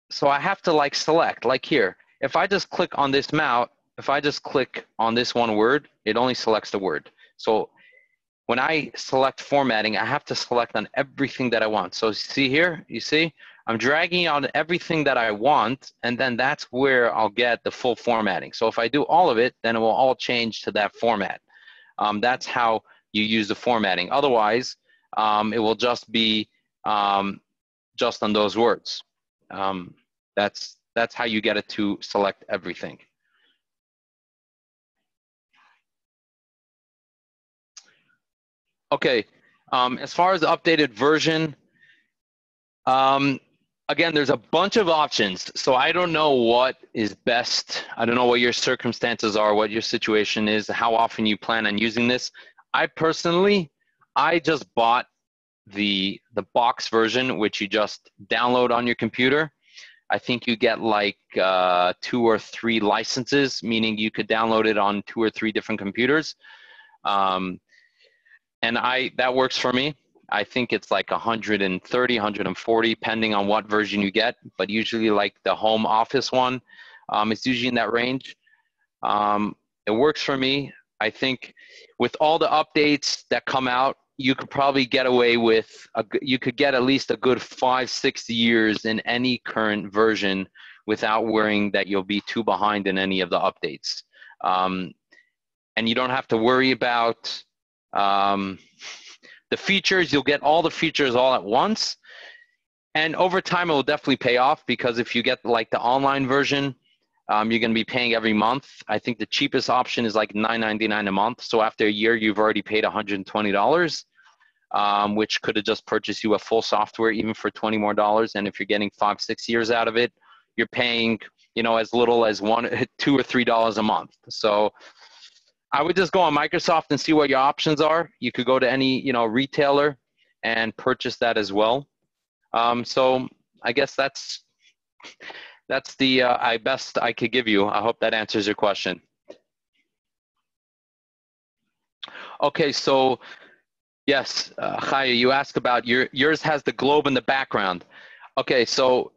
so I have to like select, like here. If I just click on this mouse, if I just click on this one word, it only selects the word. So when I select formatting, I have to select on everything that I want. So see here, you see, I'm dragging on everything that I want, and then that's where I'll get the full formatting. So if I do all of it, then it will all change to that format. That's how you use the formatting. Otherwise, it will just be just on those words. That's how you get it to select everything. Okay, as far as the updated version, again, there's a bunch of options, so I don't know what is best. I don't know what your circumstances are, what your situation is, how often you plan on using this. I personally, I just bought the box version, which you just download on your computer. I think you get like 2 or 3 licenses, meaning you could download it on 2 or 3 different computers. And that works for me. I think it's like 130, 140, depending on what version you get, but usually like the home office one, it's usually in that range. It works for me. I think with all the updates that come out, you could probably get away with, you could get at least a good 5-6 years in any current version without worrying that you'll be too behind in any of the updates. And you don't have to worry about the features. You'll get all the features all at once. And over time, it will definitely pay off, because if you get like the online version, you're going to be paying every month. I think the cheapest option is like $9.99 a month. So after a year, you've already paid $120, which could have just purchased you a full software even for $20 more. And if you're getting 5-6 years out of it, you're paying, you know, as little as $2 or $3 a month. So I would just go on Microsoft and see what your options are. You could go to any, you know, retailer and purchase that as well. So I guess that's the best I could give you. I hope that answers your question. Okay, so yes, Chaya, you asked about yours has the globe in the background. Okay, so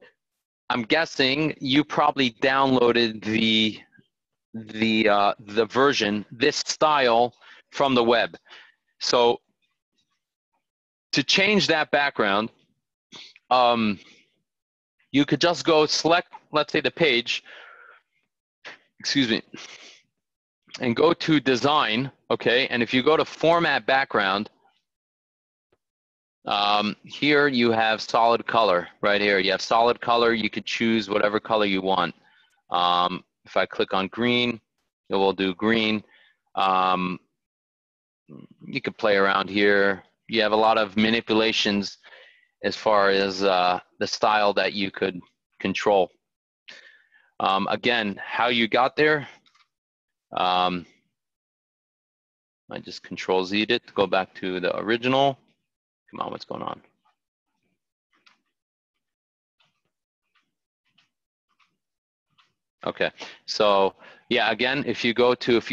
I'm guessing you probably downloaded the version, this style, from the web. So to change that background, you could just go select, let's say, the page, excuse me, and go to design, okay? And if you go to format background, here you have solid color right here. You have solid color. You could choose whatever color you want. If I click on green, it will do green. You could play around here. You have a lot of manipulations as far as the style that you could control. Again, how you got there, I just Control-Z'd it to go back to the original. Come on, what's going on? Okay, so yeah, again, if you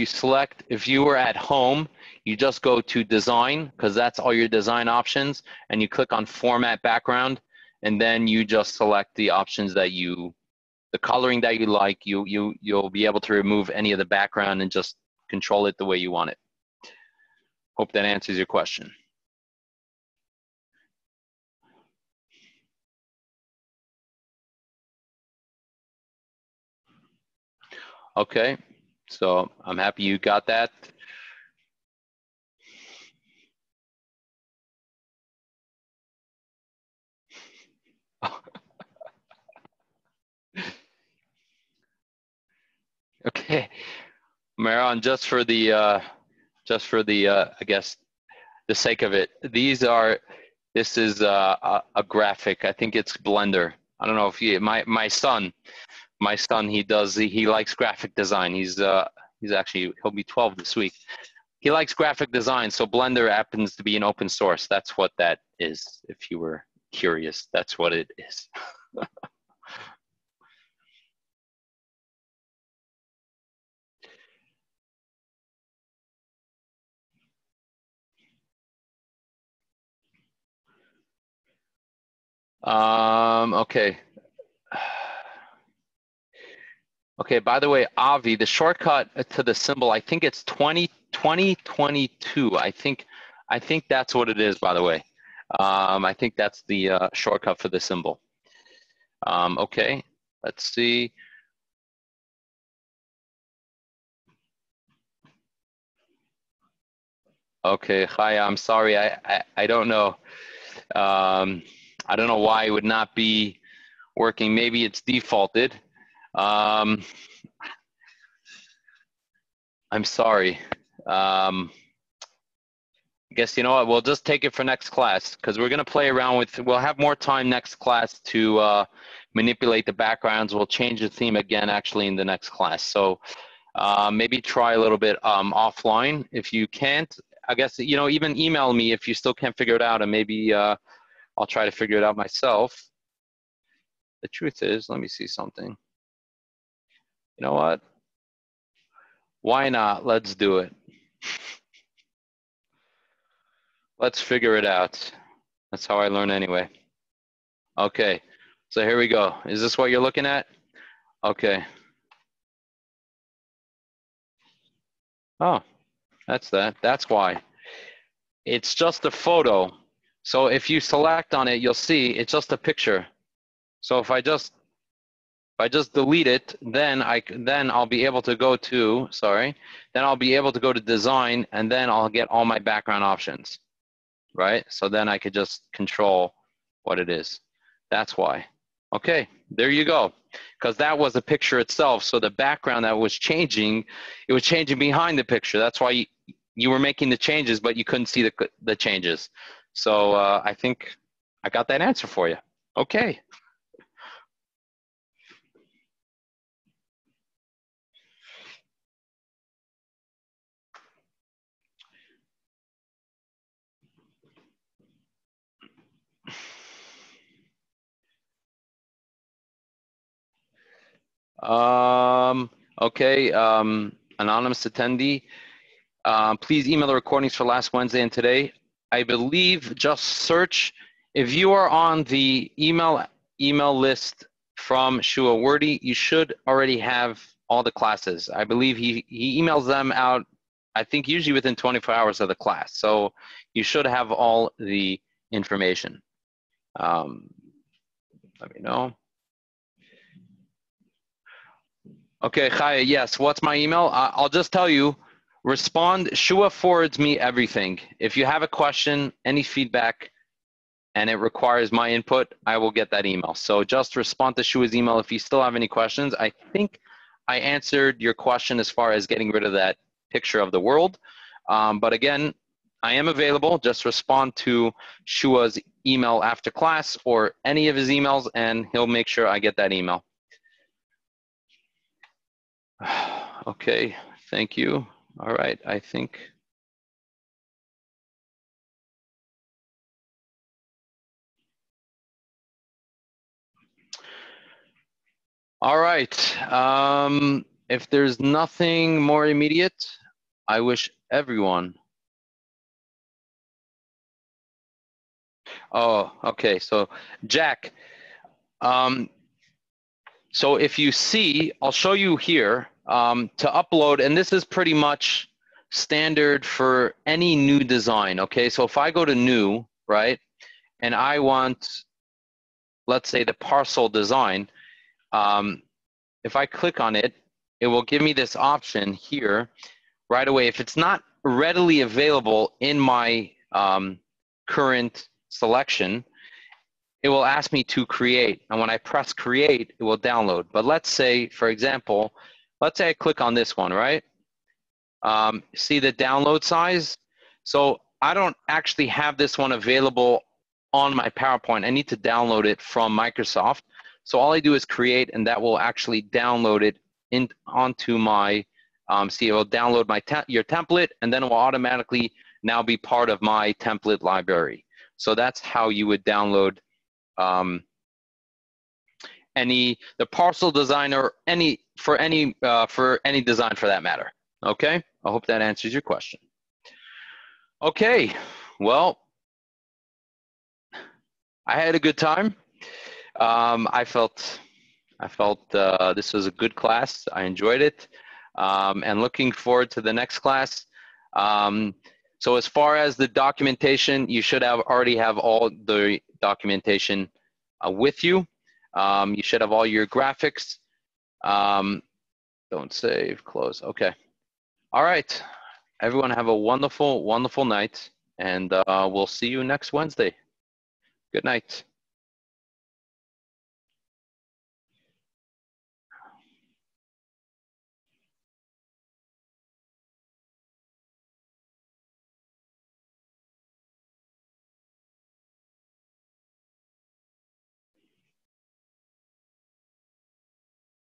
select, if you were at home, you just go to design, because that's all your design options, and you click on format background, and then you just select the options that the coloring that you like. You'll be able to remove any of the background and just control it the way you want it. Hope that answers your question. Okay, so I'm happy you got that. Okay, Maron, just for the I guess the sake of it, this is a graphic. I think it's Blender. I don't know if my son, he likes graphic design. He's actually, he'll be 12 this week. He likes graphic design, so Blender happens to be an open source. That's what that is. If you were curious, that's what it is. Okay. Okay, by the way, Avi, the shortcut to the symbol, I think it's 2022. I think that's what it is, by the way. I think that's the shortcut for the symbol. Okay, let's see. Okay, hi, I'm sorry, I don't know. I don't know why it would not be working. Maybe it's defaulted. I'm sorry. I guess, you know what, we'll just take it for next class, because we're going to play around with, we'll have more time next class to manipulate the backgrounds. We'll change the theme again actually in the next class. So maybe try a little bit offline. If you can't, I guess, you know, even email me if you still can't figure it out, and maybe I'll try to figure it out myself. The truth is, let me see something. You know what? Why not? Let's do it. Let's figure it out. That's how I learn anyway. Okay, so here we go. Is this what you're looking at? Okay. Oh, that's that. That's why. It's just a photo. So if you select on it, you'll see it's just a picture. So if I just delete it, then I'll be able to go to, then I'll be able to go to design, and then I'll get all my background options, right? So then I could just control what it is. That's why. Okay, there you go. Because that was the picture itself. So the background that was changing, it was changing behind the picture. That's why you were making the changes, but you couldn't see the changes. So I think I got that answer for you. Okay. Okay, anonymous attendee. Please email the recordings for last Wednesday and today. I believe just search, if you are on the email list from Shua Wordy, you should already have all the classes. I believe he emails them out, I think usually within 24 hours of the class. So you should have all the information. Let me know. Okay, Chaya, yes, what's my email? I'll just tell you, respond, Shua forwards me everything. If you have a question, any feedback, and it requires my input, I will get that email. So just respond to Shua's email if you still have any questions. I think I answered your question as far as getting rid of that picture of the world. But again, I am available. Just respond to Shua's email after class or any of his emails, and he'll make sure I get that email. Okay, thank you. All right, I think. All right, if there's nothing more immediate, I wish everyone. Oh, okay, so Jack, so if you see, I'll show you here, to upload, and this is pretty much standard for any new design, okay? So if I go to new, right, and I want, let's say the parcel design, if I click on it, it will give me this option here right away. If it's not readily available in my current selection, it will ask me to create. And when I press create, it will download. But let's say, for example, let's say I click on this one, right? See the download size? So I don't actually have this one available on my PowerPoint. I need to download it from Microsoft. So all I do is create, and that will actually download it onto my, see, it will download your template, and then it will automatically now be part of my template library. So that's how you would download the parcel design, or for any design for that matter. Okay, I hope that answers your question. Okay, well, I had a good time. I felt this was a good class. I enjoyed it, and looking forward to the next class. So as far as the documentation, you should already have all the documentation with you. You should have all your graphics. Don't save, close. Okay. All right. Everyone have a wonderful, wonderful night, and we'll see you next Wednesday. Good night.